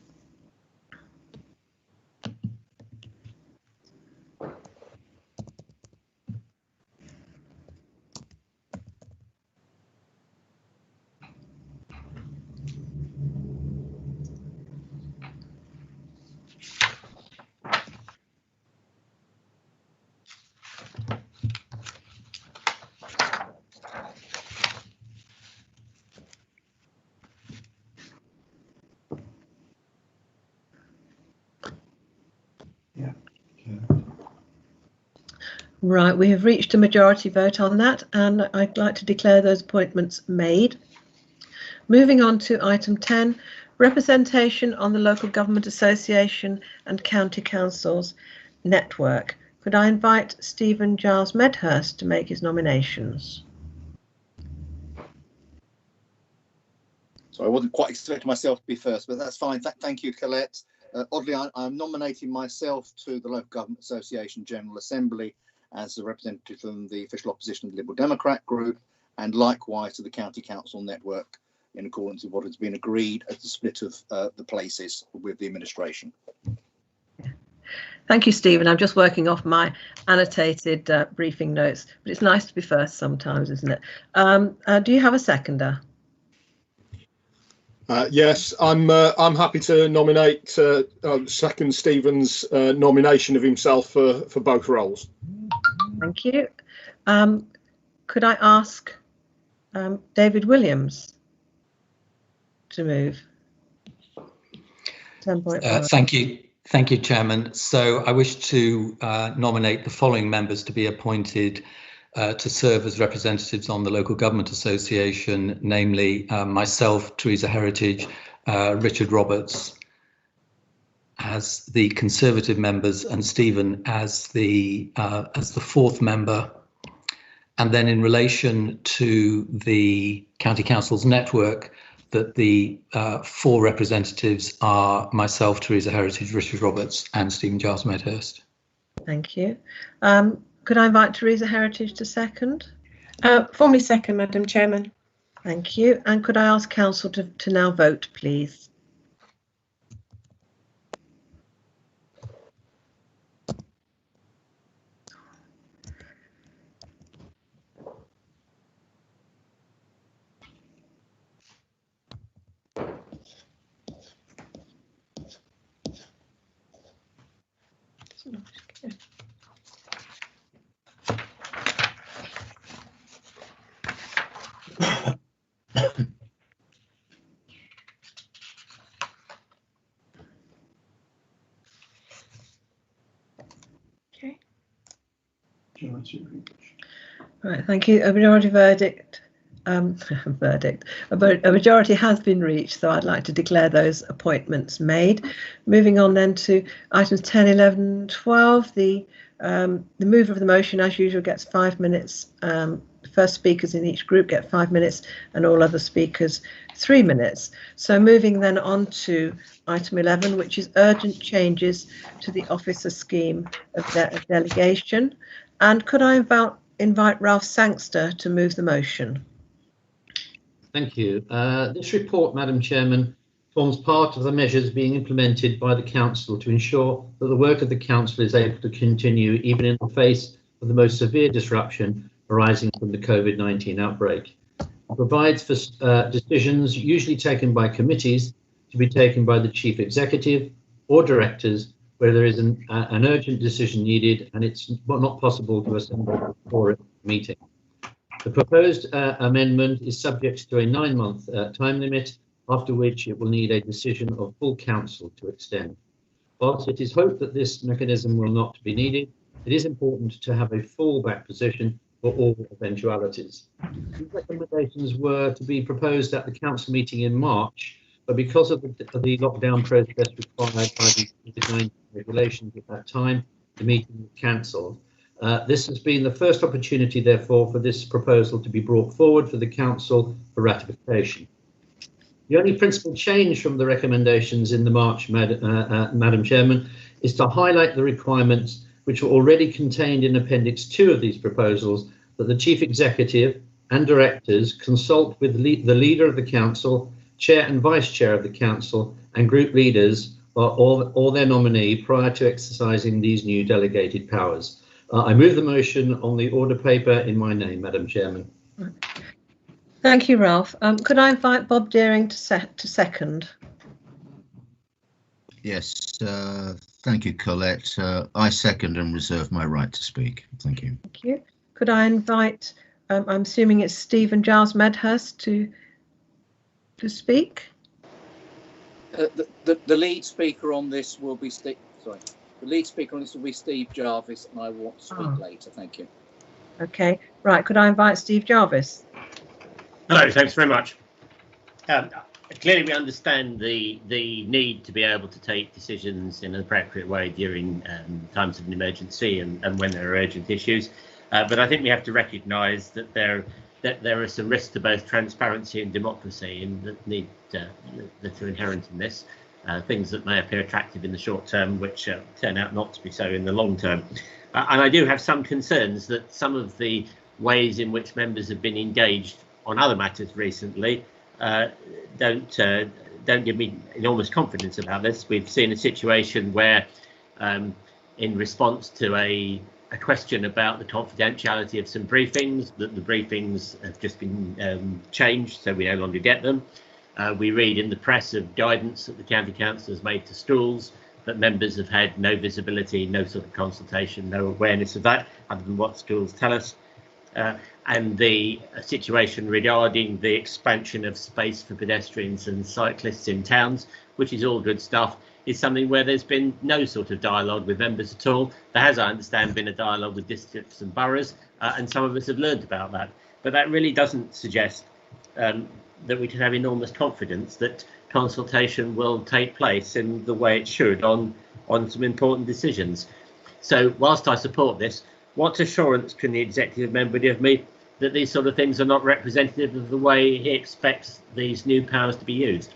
Right, we have reached a majority vote on that, and I'd like to declare those appointments made. Moving on to item 10, representation on the Local Government Association and County Councils Network. Could I invite Stephen Giles Medhurst to make his nominations? So I wasn't quite expecting myself to be first, but that's fine. Thank you, Colette. Oddly, I'm nominating myself to the Local Government Association General Assembly as a representative from the official opposition of the Liberal Democrat group, and likewise to the County Council Network in accordance with what has been agreed at the split of the places with the administration. Thank you, Stephen. I'm just working off my annotated briefing notes, but it's nice to be first sometimes, isn't it? Do you have a seconder? Yes, I'm happy to nominate second Stephen's nomination of himself for both roles. Thank you. Could I ask David Williams to move? 10.5. Thank you, Chairman. So I wish to nominate the following members to be appointed to serve as representatives on the Local Government Association, namely myself, Teresa Heritage, Richard Roberts as the Conservative members, and Stephen as the fourth member. And then in relation to the County Council's network, that the 4 representatives are myself, Teresa Heritage, Richard Roberts, and Stephen Giles Medhurst. Thank you. Could I invite Teresa Heritage to second? Formally second, Madam Chairman. Thank you. And could I ask Council to now vote, please? Okay. Right, thank you. A majority verdict. A majority has been reached, so I'd like to declare those appointments made. Moving on then to items 10, 11, 12. The mover of the motion, as usual, gets 5 minutes. First speakers in each group get 5 minutes, and all other speakers 3 minutes. So moving then on to item 11, which is urgent changes to the officer scheme of delegation. And could I invite Ralph Sangster to move the motion? Thank you. This report, Madam Chairman, forms part of the measures being implemented by the Council to ensure that the work of the Council is able to continue even in the face of the most severe disruption arising from the COVID-19 outbreak. provides for decisions usually taken by committees to be taken by the chief executive or directors where there is an urgent decision needed and it's not possible to assemble for a meeting. The proposed amendment is subject to a 9-month time limit, after which it will need a decision of full council to extend. Whilst it is hoped that this mechanism will not be needed, it is important to have a fallback position for all eventualities. These recommendations were to be proposed at the council meeting in March, but because of the lockdown process required by the COVID-19 regulations at that time, the meeting was cancelled. This has been the first opportunity, therefore, for this proposal to be brought forward for the council for ratification. The only principal change from the recommendations in the March, Madam Chairman, is to highlight the requirements which were already contained in Appendix 2 of these proposals, that the Chief Executive and Directors consult with the Leader of the Council, Chair and Vice Chair of the Council, and Group Leaders or their nominee prior to exercising these new delegated powers. I move the motion on the order paper in my name, Madam Chairman. Thank you, Ralph. Could I invite Bob Deering to second? Yes, thank you, Colette. I second and reserve my right to speak. Thank you. Thank you. Could I invite, I'm assuming it's Stephen Giles Medhurst to speak? The lead speaker on this will be Steve. Sorry, the lead speaker on this will be Steve Jarvis, and I will speak later. Thank you. Okay, right. Could I invite Steve Jarvis? Hello, thanks very much. Clearly, we understand the need to be able to take decisions in an appropriate way during times of an emergency and when there are urgent issues. But I think we have to recognise that there are some risks to both transparency and democracy, and that are inherent in this. Things that may appear attractive in the short term, which turn out not to be so in the long term. And I do have some concerns that some of the ways in which members have been engaged on other matters recently don't give me enormous confidence about this. We've seen a situation where, in response to a question about the confidentiality of some briefings, that the briefings have just been changed, so we no longer get them. We read in the press of guidance that the County Council has made to schools, but members have had no visibility, no sort of consultation, no awareness of that, other than what schools tell us. And the situation regarding the expansion of space for pedestrians and cyclists in towns, which is all good stuff, is something where there's been no sort of dialogue with members at all. There has, I understand, been a dialogue with districts and boroughs, and some of us have learned about that. But that really doesn't suggest that we can have enormous confidence that consultation will take place in the way it should on some important decisions. So whilst I support this, what assurance can the executive member give me that these sort of things are not representative of the way he expects these new powers to be used?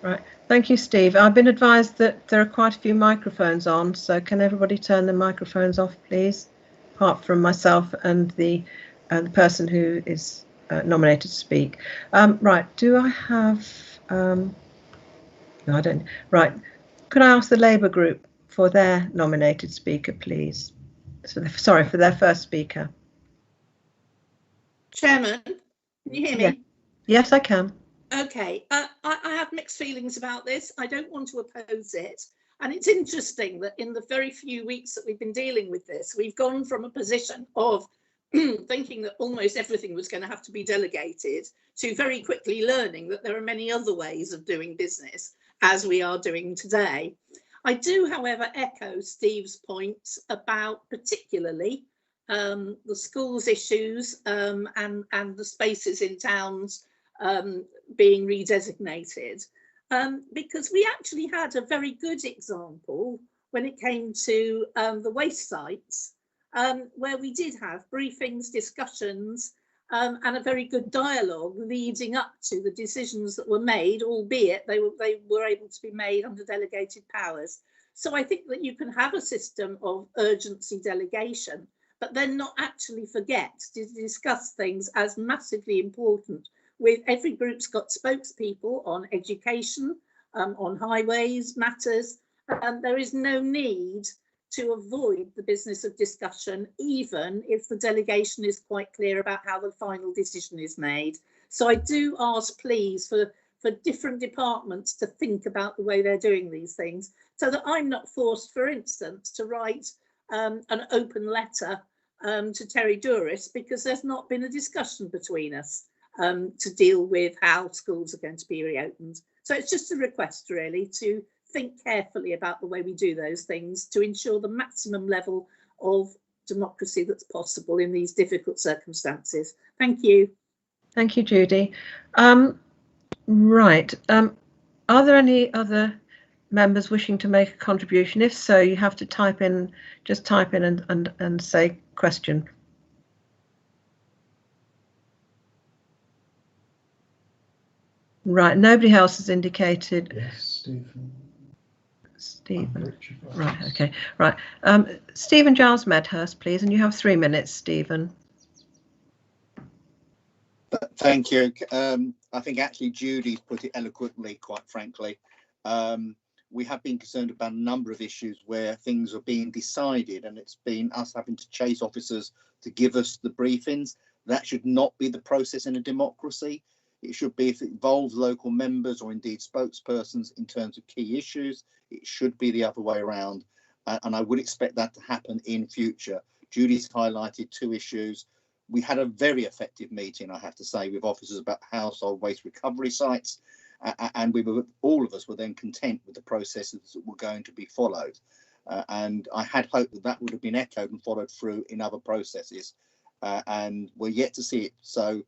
Right. Thank you, Steve. I've been advised that there are quite a few microphones on, so can everybody turn the microphones off, please, apart from myself and the person who is nominated to speak. Right. Do I have... no, I don't. Right. Could I ask the Labour group for their nominated speaker, please? So, sorry, for their first speaker. Chairman, can you hear me? Yeah. Yes, I can. Okay, I have mixed feelings about this. I don't want to oppose it. And it's interesting that in the very few weeks that we've been dealing with this, we've gone from a position of thinking that almost everything was going to have to be delegated to very quickly learning that there are many other ways of doing business, as we are doing today. I do, however, echo Steve's points about particularly the schools issues and the spaces in towns being redesignated, because we actually had a very good example when it came to the waste sites, where we did have briefings, discussions, and a very good dialogue leading up to the decisions that were made, albeit they were able to be made under delegated powers. So I think that you can have a system of urgency delegation, but then not actually forget to discuss things as massively important. With every group's got spokespeople on education, on highways matters, and there is no need to avoid the business of discussion, even if the delegation is quite clear about how the final decision is made. So I do ask, please, for different departments to think about the way they're doing these things, so that I'm not forced, for instance, to write an open letter to Terry Douris because there's not been a discussion between us to deal with how schools are going to be reopened. So it's just a request, really, to think carefully about the way we do those things to ensure the maximum level of democracy that's possible in these difficult circumstances. Thank you. Thank you, Judy. Right. Are there any other members wishing to make a contribution? If so, you have to type in, just type in and say question. Right, nobody else has indicated. Yes, Stephen. Right, okay, right. Stephen Giles Medhurst, please, and you have 3 minutes, Stephen. Thank you. I think actually Judy's put it eloquently, quite frankly. We have been concerned about a number of issues where things are being decided, and it's been us having to chase officers to give us the briefings. That should not be the process in a democracy. It should be, if it involves local members or indeed spokespersons in terms of key issues, it should be the other way around. And I would expect that to happen in future. Judy's highlighted 2 issues. We had a very effective meeting, I have to say, with officers about household waste recovery sites. And we were, all of us were then content with the processes that were going to be followed. And I had hoped that that would have been echoed and followed through in other processes. And we're yet to see it. So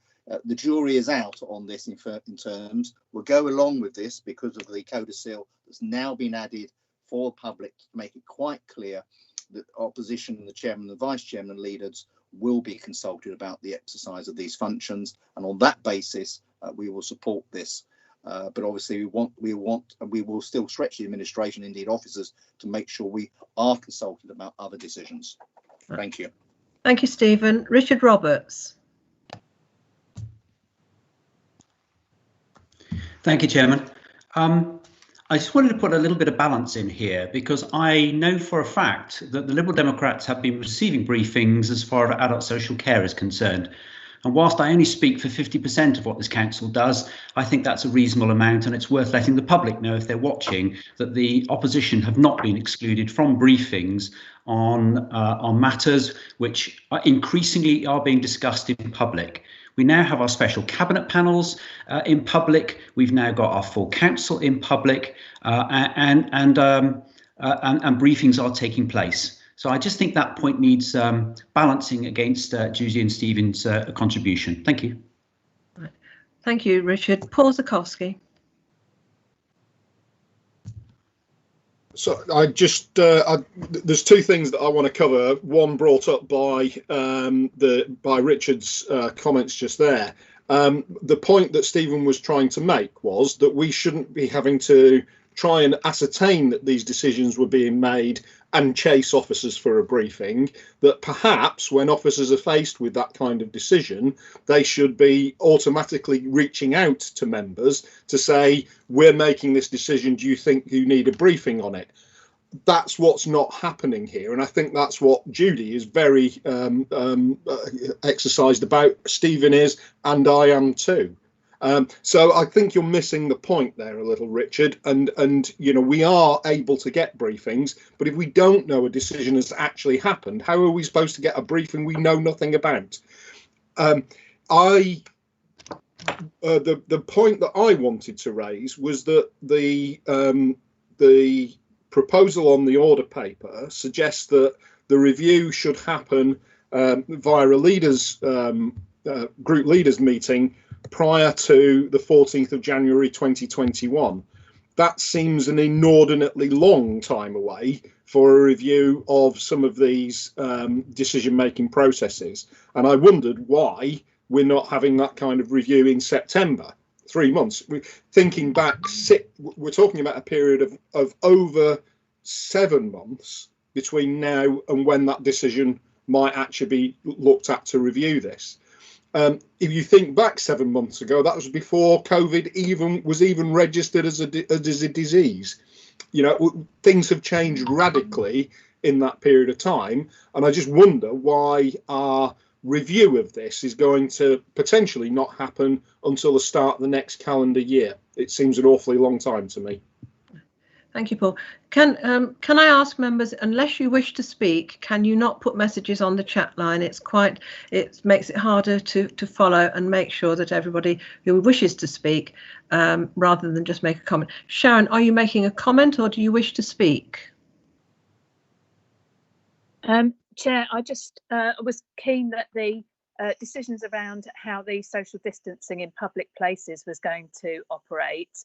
the jury is out on this in terms. We'll go along with this because of the codicil that's now been added for the public to make it quite clear that opposition and the chairman and the vice chairman and leaders will be consulted about the exercise of these functions. And on that basis, we will support this. But obviously we will still stretch the administration, indeed officers, to make sure we are consulted about other decisions. Thank you. Thank you, Stephen. Richard Roberts. Thank you, Chairman. I just wanted to put a little bit of balance in here because I know for a fact that the Liberal Democrats have been receiving briefings as far as adult social care is concerned. And whilst I only speak for 50% of what this council does, I think that's a reasonable amount, and it's worth letting the public know, if they're watching, that the opposition have not been excluded from briefings on matters which are increasingly are being discussed in public. We now have our special cabinet panels in public. We've now got our full council in public, and briefings are taking place. So I just think that point needs balancing against Judy and Stephen's contribution. Thank you. Thank you, Richard. Paul Zakowski. So I just there's 2 things that I want to cover. One brought up by Richard's comments just there. The point that Stephen was trying to make was that we shouldn't be having to try and ascertain that these decisions were being made and chase officers for a briefing, that perhaps when officers are faced with that kind of decision, they should be automatically reaching out to members to say, we're making this decision, do you think you need a briefing on it? That's what's not happening here, and I think that's what Judy is very exercised about, Stephen is, and I am too. So I think you're missing the point there a little, Richard, and you know, we are able to get briefings, but if we don't know a decision has actually happened, how are we supposed to get a briefing we know nothing about? The point that I wanted to raise was that the proposal on the order paper suggests that the review should happen via a group leaders meeting prior to the 14th of January 2021. That seems an inordinately long time away for a review of some of these decision-making processes. And I wondered why we're not having that kind of review in September. 3 months. Thinking back, we're talking about a period of over 7 months between now and when that decision might actually be looked at to review this. If you think back 7 months ago, that was before COVID was even registered as a disease. You know, things have changed radically in that period of time. And I just wonder why our review of this is going to potentially not happen until the start of the next calendar year. It seems an awfully long time to me. Thank you, Paul. Can I ask members, unless you wish to speak, can you not put messages on the chat line? It makes it harder to follow and make sure that everybody who wishes to speak, rather than just make a comment. Sharon, are you making a comment or do you wish to speak? Chair, I just was keen that the decisions around how the social distancing in public places was going to operate,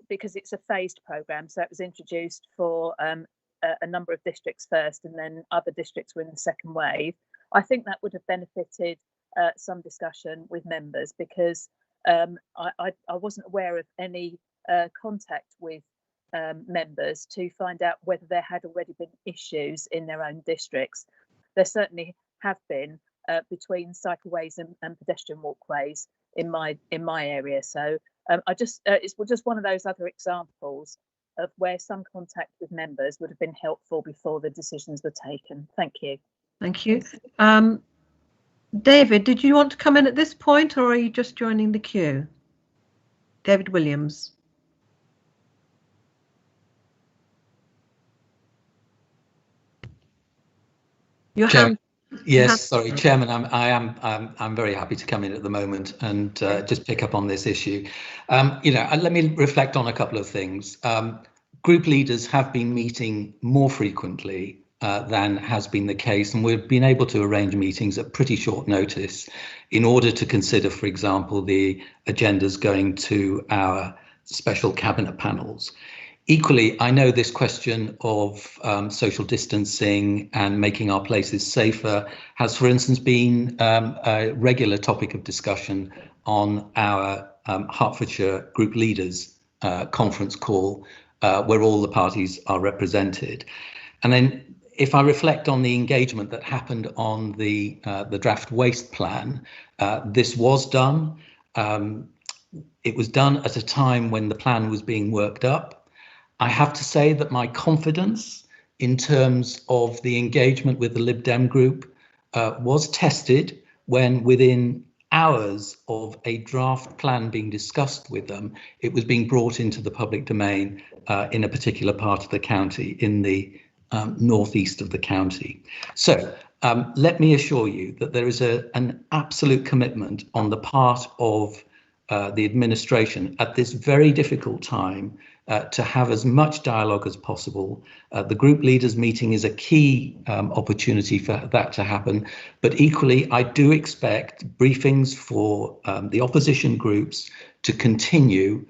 because it's a phased programme, so it was introduced for a number of districts first, and then other districts were in the second wave. I think that would have benefited some discussion with members, because I wasn't aware of any contact with members to find out whether there had already been issues in their own districts. There certainly have been between cycleways and pedestrian walkways in my area. So it's just one of those other examples of where some contact with members would have been helpful before the decisions were taken. Thank you. Thank you. David, did you want to come in at this point, or are you just joining the queue? David Williams. Your hand. Yes, sorry, Chairman. I'm very happy to come in at the moment and just pick up on this issue. Let me reflect on a couple of things. Group leaders have been meeting more frequently than has been the case, and we've been able to arrange meetings at pretty short notice in order to consider, for example, the agendas going to our special cabinet panels. Equally, I know this question of social distancing and making our places safer has, for instance, been a regular topic of discussion on our Hertfordshire group leaders conference call, where all the parties are represented. And then if I reflect on the engagement that happened on the draft waste plan, this was done. It was done at a time when the plan was being worked up. I have to say that my confidence in terms of the engagement with the Lib Dem group was tested when, within hours of a draft plan being discussed with them, it was being brought into the public domain in a particular part of the county, in the northeast of the county. So let me assure you that there is an absolute commitment on the part of the administration at this very difficult time to have as much dialogue as possible. The group leaders meeting is a key opportunity for that to happen. But equally, I do expect briefings for the opposition groups to continue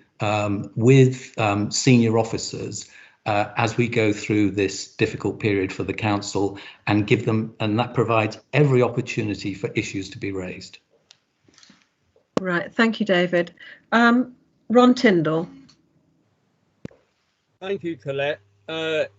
with senior officers as we go through this difficult period for the council, and give them, and that provides every opportunity for issues to be raised. Right, thank you, David. Ron Tyndall. Thank you, Colette.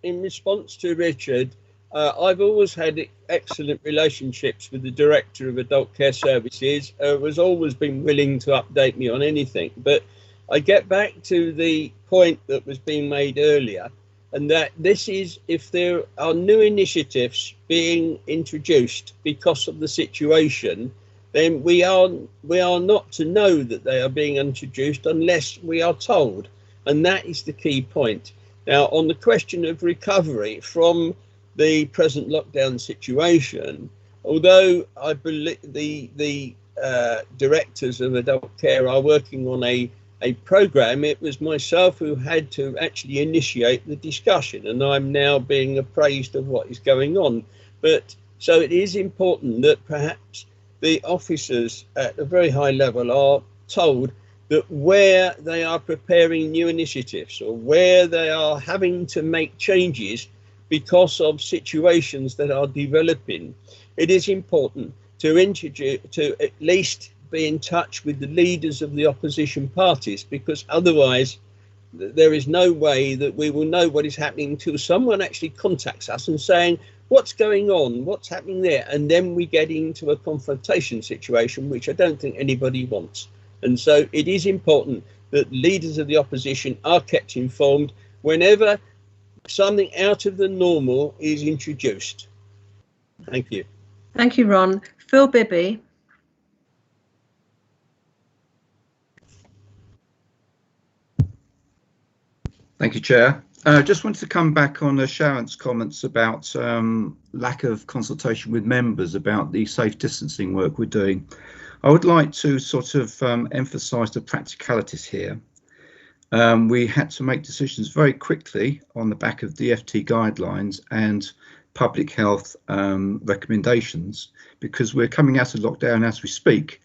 In response to Richard, I've always had excellent relationships with the Director of Adult Care Services, has always been willing to update me on anything. But I get back to the point that was being made earlier, and that this is, if there are new initiatives being introduced because of the situation, then we are not to know that they are being introduced unless we are told. And that is the key point. Now, on the question of recovery from the present lockdown situation, although I believe the directors of adult care are working on a programme, it was myself who had to actually initiate the discussion, and I'm now being appraised of what is going on. But so it is important that perhaps the officers at a very high level are told that where they are preparing new initiatives or where they are having to make changes because of situations that are developing, it is important to at least be in touch with the leaders of the opposition parties, because otherwise there is no way that we will know what is happening until someone actually contacts us and saying, what's going on, what's happening there? And then we get into a confrontation situation, which I don't think anybody wants. And so it is important that leaders of the opposition are kept informed whenever something out of the normal is introduced. Thank you. Thank you, Ron. Phil Bibby. Thank you, Chair. Just wanted to come back on Sharon's comments about lack of consultation with members about the safe distancing work we're doing. I would like to sort of emphasise the practicalities here. We had to make decisions very quickly on the back of DFT guidelines and public health recommendations, because we're coming out of lockdown as we speak,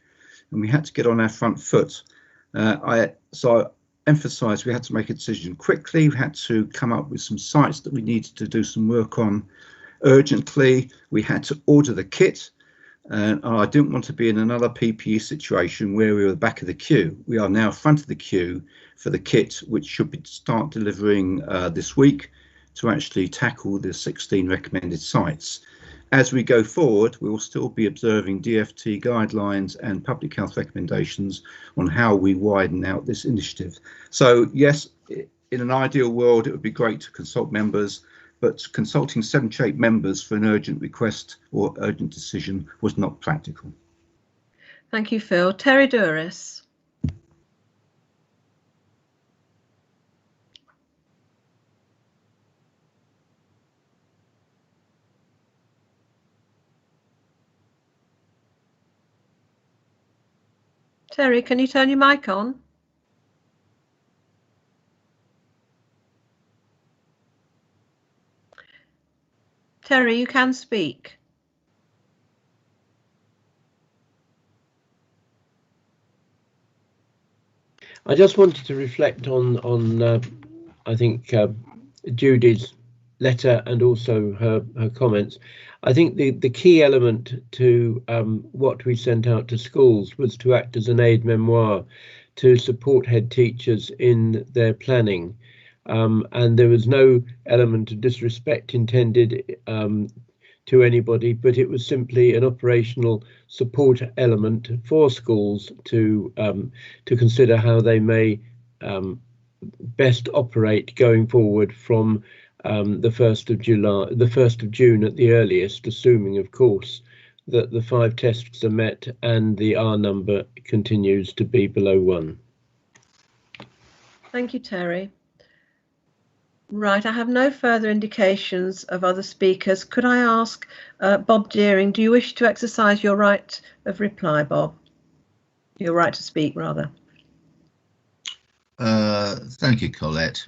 and we had to get on our front foot. So I emphasise we had to make a decision quickly. We had to come up with some sites that we needed to do some work on urgently. We had to order the kit. And I didn't want to be in another PPE situation where we were the back of the queue. We are now front of the queue for the kit, which should start delivering this week to actually tackle the 16 recommended sites. As we go forward, we will still be observing DFT guidelines and public health recommendations on how we widen out this initiative. So yes, in an ideal world, it would be great to consult members, but consulting 78 members for an urgent request or urgent decision was not practical. Thank you, Phil. Terry Duris. Terry, can you turn your mic on? Terry, you can speak. I just wanted to reflect on I think Judy's letter and also her comments. I think the key element to what we sent out to schools was to act as an aide memoire to support head teachers in their planning. And there was no element of disrespect intended to anybody, but it was simply an operational support element for schools to consider how they may best operate going forward from the 1st of June at the earliest, assuming, of course, that the 5 tests are met and the R number continues to be below 1. Thank you, Terry. Right, I have no further indications of other speakers. Could I ask Bob Deering, do you wish to exercise your right of reply, Bob? Your right to speak, rather. Thank you, Colette.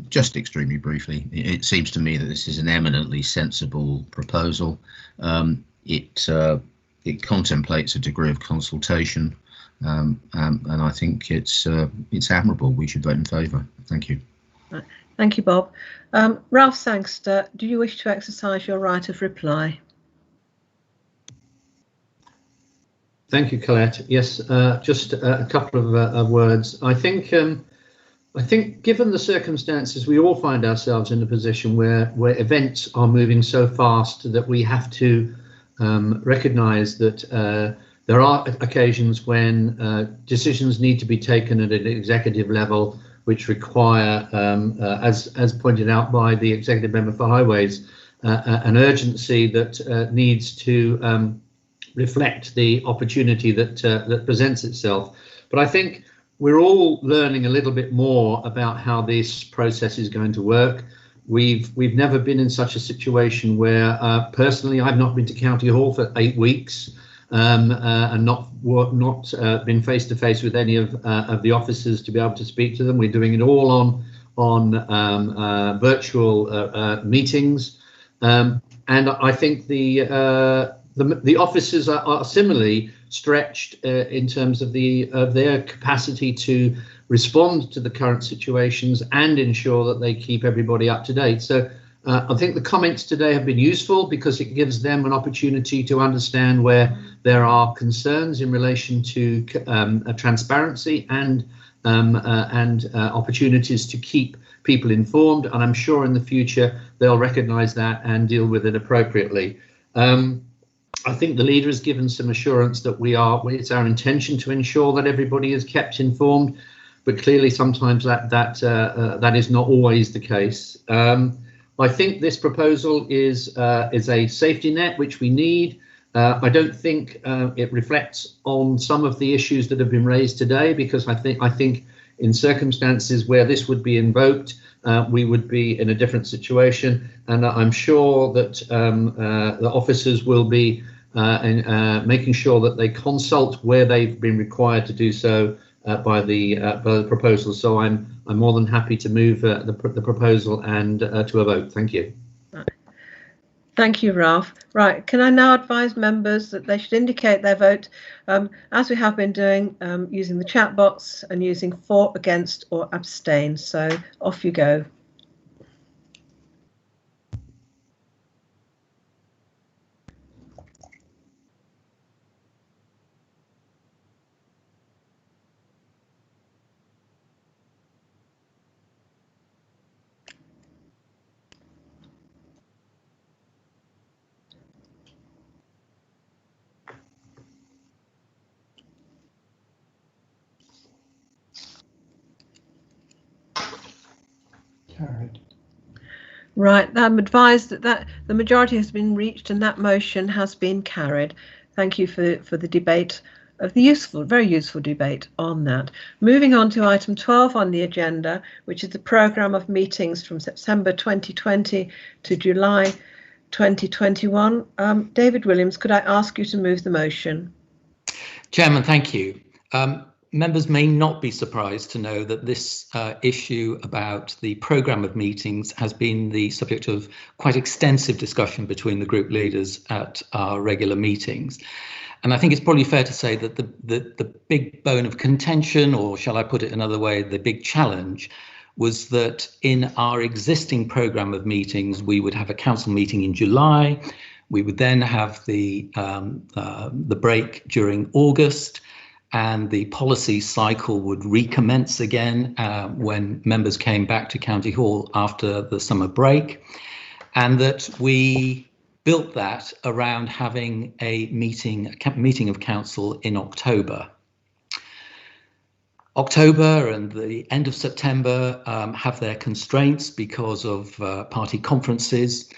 Just extremely briefly, it seems to me that this is an eminently sensible proposal. It contemplates a degree of consultation, and I think it's admirable. We should vote in favour. Thank you. Right. Thank you, Bob. Ralph Sangster, do you wish to exercise your right of reply? Thank you, Colette. Yes, just a couple of words. I think given the circumstances, we all find ourselves in a position where events are moving so fast that we have to recognise that there are occasions when decisions need to be taken at an executive level, which require, as pointed out by the Executive Member for Highways, an urgency that needs to reflect the opportunity that presents itself. But I think we're all learning a little bit more about how this process is going to work. We've never been in such a situation where, personally, I've not been to County Hall for 8 weeks. And not been face to face with any of the officers to be able to speak to them. We're doing it all on virtual meetings, and I think the officers are similarly stretched in terms of their capacity to respond to the current situations and ensure that they keep everybody up to date. So I think the comments today have been useful because it gives them an opportunity to understand where there are concerns in relation to transparency and opportunities to keep people informed. And I'm sure in the future they'll recognise that and deal with it appropriately. I think the leader has given some assurance that it's our intention to ensure that everybody is kept informed. but clearly sometimes that is not always the case. I think this proposal is a safety net which we need. I don't think it reflects on some of the issues that have been raised today, because I think in circumstances where this would be invoked, we would be in a different situation, and I'm sure that the officers will be making sure that they consult where they've been required to do so by the proposal. So I'm more than happy to move the proposal and to a vote. Thank you. Thank you, Ralph. Right, can I now advise members that they should indicate their vote, as we have been doing, using the chat box and using for, against or abstain. So off you go. Carried. Right, I'm advised that the majority has been reached and that motion has been carried. Thank you for the debate, of the very useful debate on that. Moving on to item 12 on the agenda, which is the programme of meetings from September 2020 to July 2021. David Williams, could I ask you to move the motion? Chairman, thank you. Members may not be surprised to know that this issue about the programme of meetings has been the subject of quite extensive discussion between the group leaders at our regular meetings. And I think it's probably fair to say that the big bone of contention, or shall I put it another way, the big challenge, was that in our existing programme of meetings, we would have a council meeting in July. We would then have the break during August, and the policy cycle would recommence again when members came back to County Hall after the summer break, and that we built that around having a meeting of council in October. October and the end of September have their constraints because of party conferences.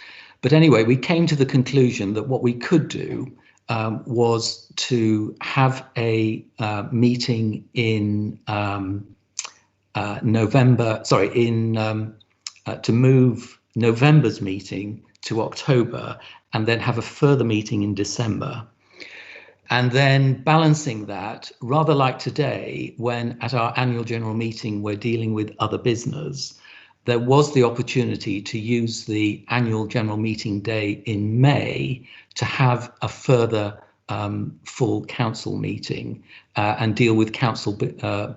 But anyway, we came to the conclusion that what we could do was to have a meeting in November, to move November's meeting to October and then have a further meeting in December. And then balancing that, rather like today, when at our annual general meeting we're dealing with other business, there was the opportunity to use the annual general meeting day in May to have a further full council meeting and deal with council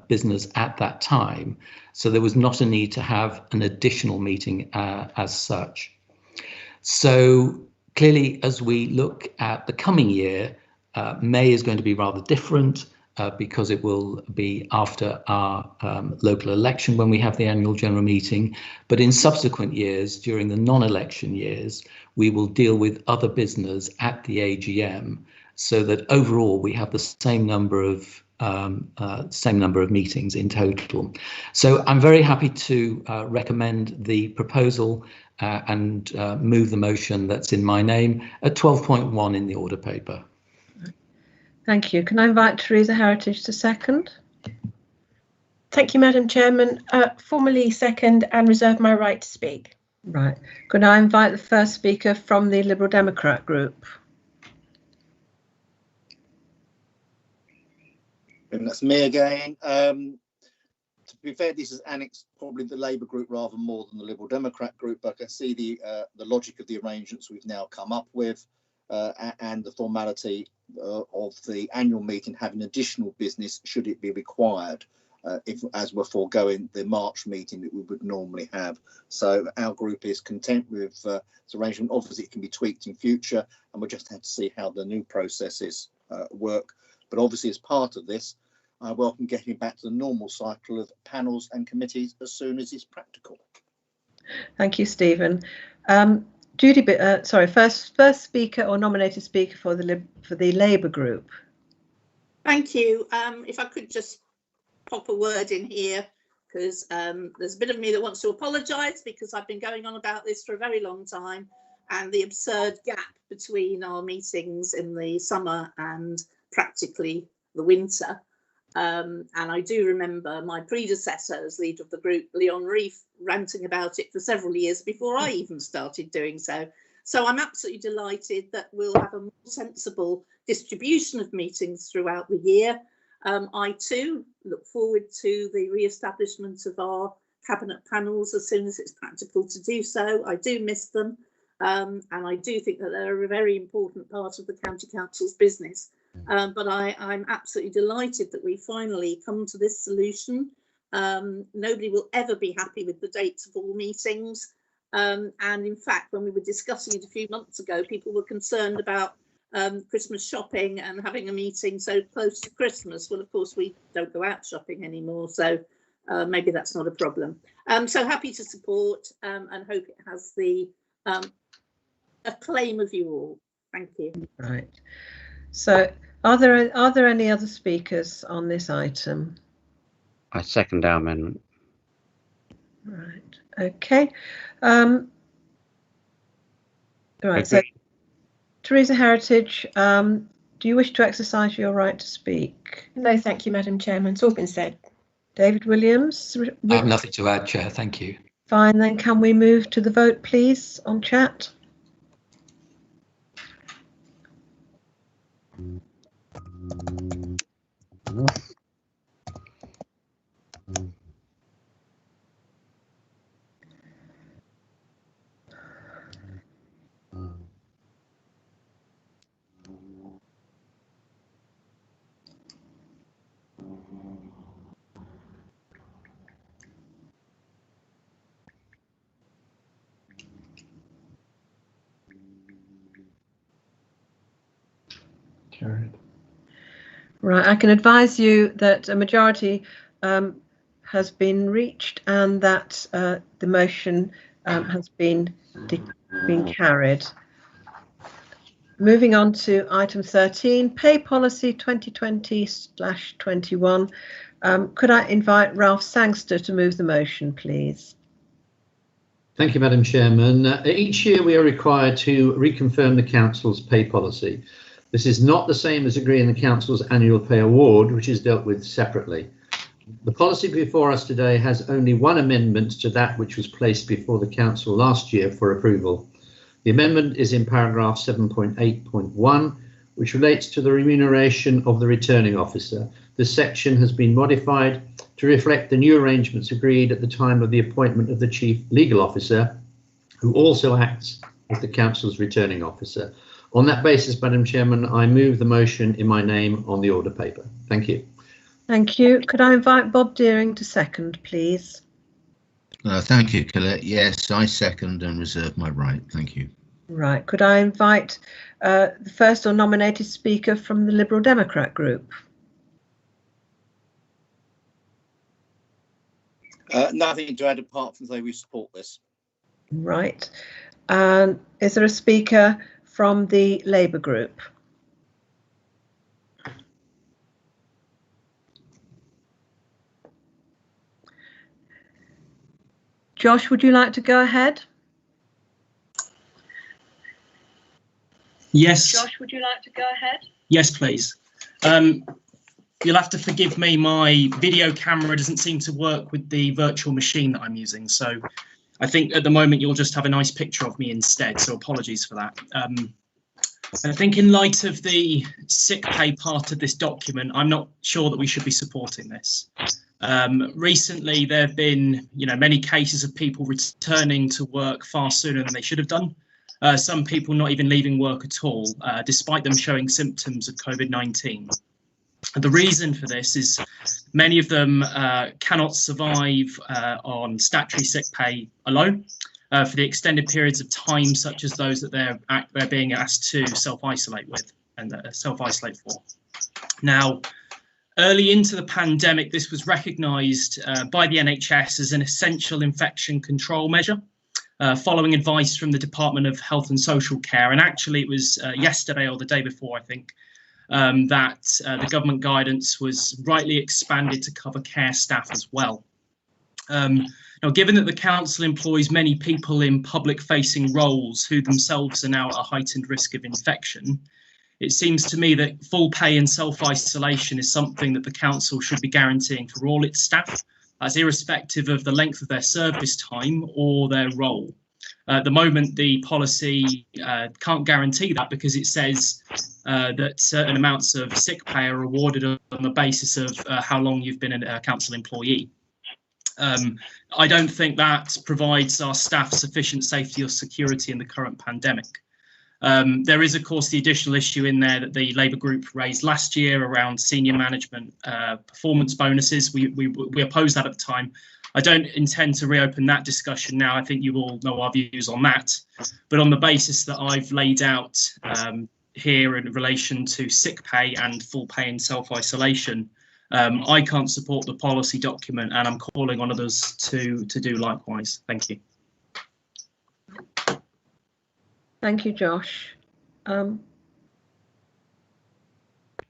business at that time. So there was not a need to have an additional meeting as such. So clearly, as we look at the coming year, May is going to be rather different because it will be after our local election when we have the annual general meeting. But in subsequent years, during the non-election years, we will deal with other business at the AGM, so that overall we have the same number of meetings in total. So I'm very happy to recommend the proposal and move the motion that's in my name at 12.1 in the order paper. Thank you. Can I invite Teresa Heritage to second? Thank you, Madam Chairman. Formally second and reserve my right to speak. Right. Could I invite the first speaker from the Liberal Democrat group? And that's me again. To be fair, this is annexed probably the Labour group rather more than the Liberal Democrat group, but I can see the logic of the arrangements we've now come up with and the formality of the annual meeting having additional business should it be required, as we're foregoing the March meeting that we would normally have. So our group is content with this arrangement. Obviously it can be tweaked in future and we'll just have to see how the new processes work. But obviously as part of this, I welcome getting back to the normal cycle of panels and committees as soon as it's practical. Thank you, Stephen. Judy, first speaker or nominated speaker for the Labour group. Thank you. If I could just pop a word in here because there's a bit of me that wants to apologise because I've been going on about this for a very long time, and the absurd gap between our meetings in the summer and practically the winter. And I do remember my predecessor as leader of the group, Leon Reef, ranting about it for several years before I even started doing so. So I'm absolutely delighted that we'll have a more sensible distribution of meetings throughout the year. I too look forward to the re-establishment of our cabinet panels as soon as it's practical to do so. I do miss them, and I do think that they're a very important part of the County Council's business. But I'm absolutely delighted that we finally come to this solution. Nobody will ever be happy with the dates of all meetings. And in fact, when we were discussing it a few months ago, people were concerned about Christmas shopping and having a meeting so close to Christmas. Well, of course, we don't go out shopping anymore, so maybe that's not a problem. So happy to support and hope it has the acclaim of you all. Thank you. Right. So are there any other speakers on this item? I second our amendment. Right. Okay. Right. So, Teresa Heritage, do you wish to exercise your right to speak? No, thank you, Madam Chairman. It's all been said. David Williams? I have nothing to add, Chair. Thank you. Fine. Then can we move to the vote, please, on chat? Carried. Right, I can advise you that a majority has been reached and that the motion has been carried. Moving on to item 13, pay policy 2020/21. Could I invite Ralph Sangster to move the motion, please? Thank you, Madam Chairman. Each year we are required to reconfirm the Council's pay policy. This is not the same as agreeing the Council's annual pay award, which is dealt with separately. The policy before us today has only one amendment to that which was placed before the Council last year for approval. The amendment is in paragraph 7.8.1, which relates to the remuneration of the returning officer. This section has been modified to reflect the new arrangements agreed at the time of the appointment of the Chief Legal Officer, who also acts as the Council's returning officer. On that basis, Madam Chairman, I move the motion in my name on the order paper. Thank you. Thank you. Could I invite Bob Deering to second, please? Thank you, Colette. Yes, I second and reserve my right. Thank you. Right. Could I invite the first or nominated speaker from the Liberal Democrat group? Nothing to add apart from say we support this. Right. And is there a speaker from the Labour group? Josh, would you like to go ahead? Yes. Josh, would you like to go ahead? Yes, please. You'll have to forgive me, my video camera doesn't seem to work with the virtual machine that I'm using, so I think at the moment you'll just have a nice picture of me instead, so apologies for that. I think in light of the sick pay part of this document, I'm not sure that we should be supporting this. Recently, there have been, many cases of people returning to work far sooner than they should have done. Some people not even leaving work at all, despite them showing symptoms of COVID-19. The reason for this is many of them cannot survive on statutory sick pay alone for the extended periods of time, such as those that they're being asked to self-isolate with and self-isolate for. Now, early into the pandemic, this was recognised by the NHS as an essential infection control measure, following advice from the Department of Health and Social Care. And actually, it was yesterday or the day before, I think, that the government guidance was rightly expanded to cover care staff as well. Now, given that the council employs many people in public-facing roles who themselves are now at a heightened risk of infection, it seems to me that full pay and self-isolation is something that the council should be guaranteeing for all its staff, as irrespective of the length of their service time or their role. At the moment, the policy can't guarantee that because it says that certain amounts of sick pay are awarded on the basis of how long you've been a council employee. I don't think that provides our staff sufficient safety or security in the current pandemic. There is, of course, the additional issue in there that the Labour group raised last year around senior management performance bonuses. We opposed that at the time. I don't intend to reopen that discussion now. I think you all know our views on that. But on the basis that I've laid out here in relation to sick pay and full pay and self-isolation, I can't support the policy document, and I'm calling on others to do likewise. Thank you. Thank you, Josh.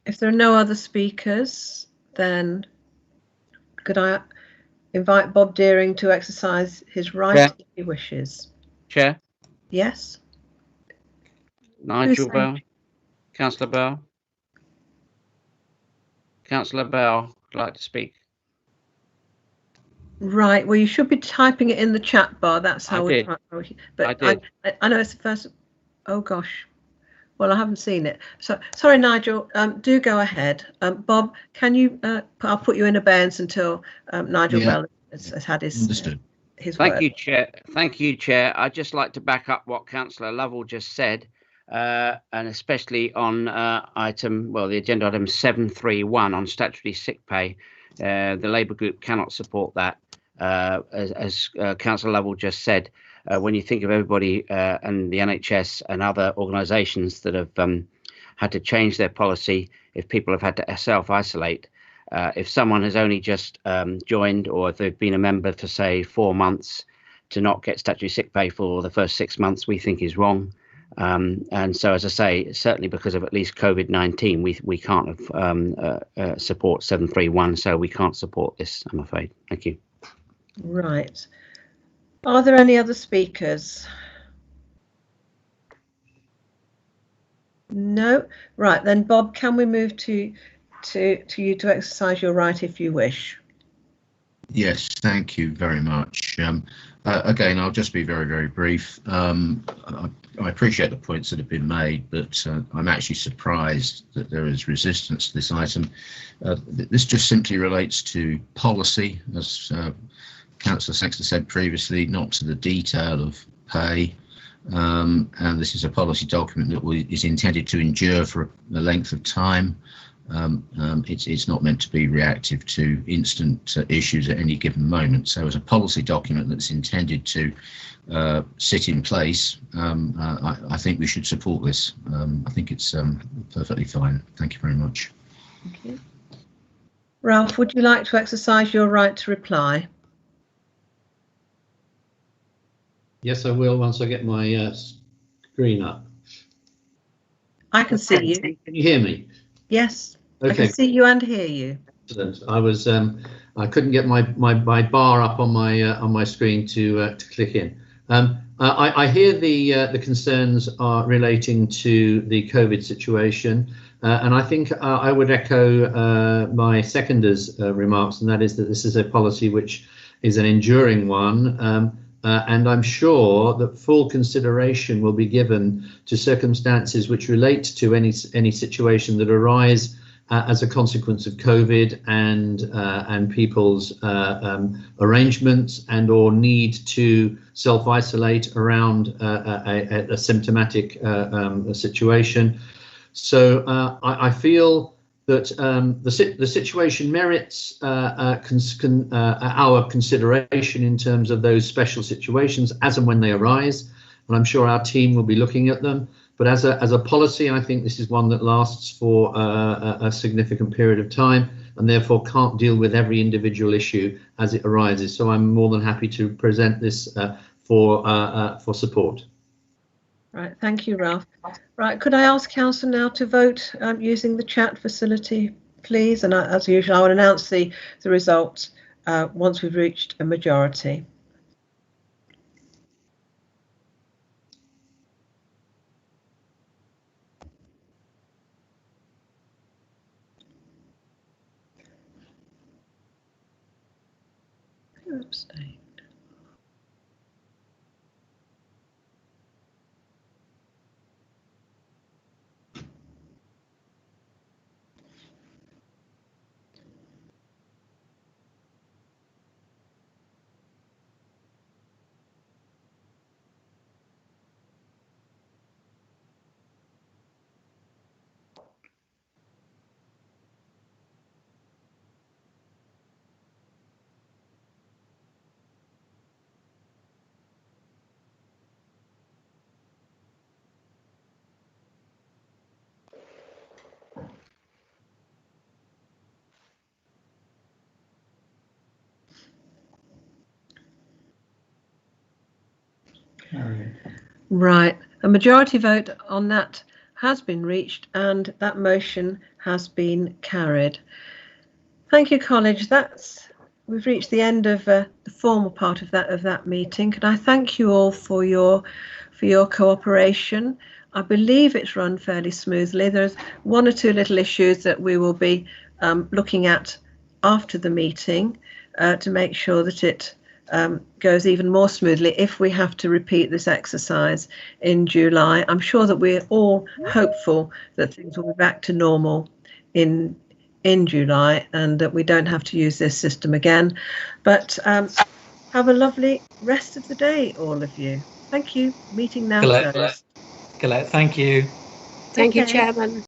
If there are no other speakers, then could I invite Bob Deering to exercise his right if he wishes? Chair? Yes? Nigel Bell? Councillor Bell? Councillor Bell would like to speak. Right, well, you should be typing it in the chat bar. That's how we try. But I did. I know it's the first. Oh, gosh. Well, I haven't seen it. So sorry, Nigel, do go ahead. Bob, can you, I'll put you in abeyance until Nigel Bell has had his, his Thank word. you, Chair. Thank you, Chair. I'd just like to back up what Councillor Lovell just said, and especially on the agenda item 731 on statutory sick pay. The Labour group cannot support that. As Councillor Lovell just said, when you think of everybody and the NHS and other organisations that have had to change their policy, if people have had to self-isolate, if someone has only just joined, or if they've been a member for, say, 4 months, to not get statutory sick pay for the first 6 months, we think is wrong. And so, as I say, certainly because of at least COVID-19, we can't support 731, so we can't support this, I'm afraid. Thank you. Right. Are there any other speakers? No. Right, then, Bob, can we move to you to exercise your right if you wish? Yes, thank you very much. Again, I'll just be very, very brief. I appreciate the points that have been made, but I'm actually surprised that there is resistance to this item. This just simply relates to policy, as Councillor Sexton said previously, not to the detail of pay. And this is a policy document that is intended to endure for a length of time. It's not meant to be reactive to instant issues at any given moment. So as a policy document that's intended to sit in place, I think we should support this. I think it's perfectly fine. Thank you very much. Thank you. Ralph, would you like to exercise your right to reply? Yes, I will once I get my screen up. I can see you. Can you hear me? Yes, okay. I can see you and hear you. Excellent. I was I couldn't get my bar up on my screen to click in. I hear the concerns are relating to the COVID situation, and I think I would echo my seconder's remarks, and that is that this is a policy which is an enduring one. And I'm sure that full consideration will be given to circumstances which relate to any situation that arise as a consequence of COVID and people's arrangements and or need to self-isolate around a symptomatic situation. So I feel that the situation merits our consideration in terms of those special situations as and when they arise, and I'm sure our team will be looking at them. But as a policy, I think this is one that lasts for a significant period of time, and therefore can't deal with every individual issue as it arises. So I'm more than happy to present this for support. Right, thank you, Ralph. Right, could I ask Council now to vote using the chat facility, please? And as usual, I will announce the results once we've reached a majority. Who abstained? Right, a majority vote on that has been reached and that motion has been carried. Thank you, College. We've reached the end of the formal part of that meeting. Can I thank you all for your cooperation? I believe it's run fairly smoothly. There's one or two little issues that we will be looking at after the meeting to make sure that it goes even more smoothly if we have to repeat this exercise in July. I'm sure that we're all hopeful that things will be back to normal in July and that we don't have to use this system again. But have a lovely rest of the day, all of you. Thank you. Meeting now closed. Colette, thank you. Thank you, Chairman.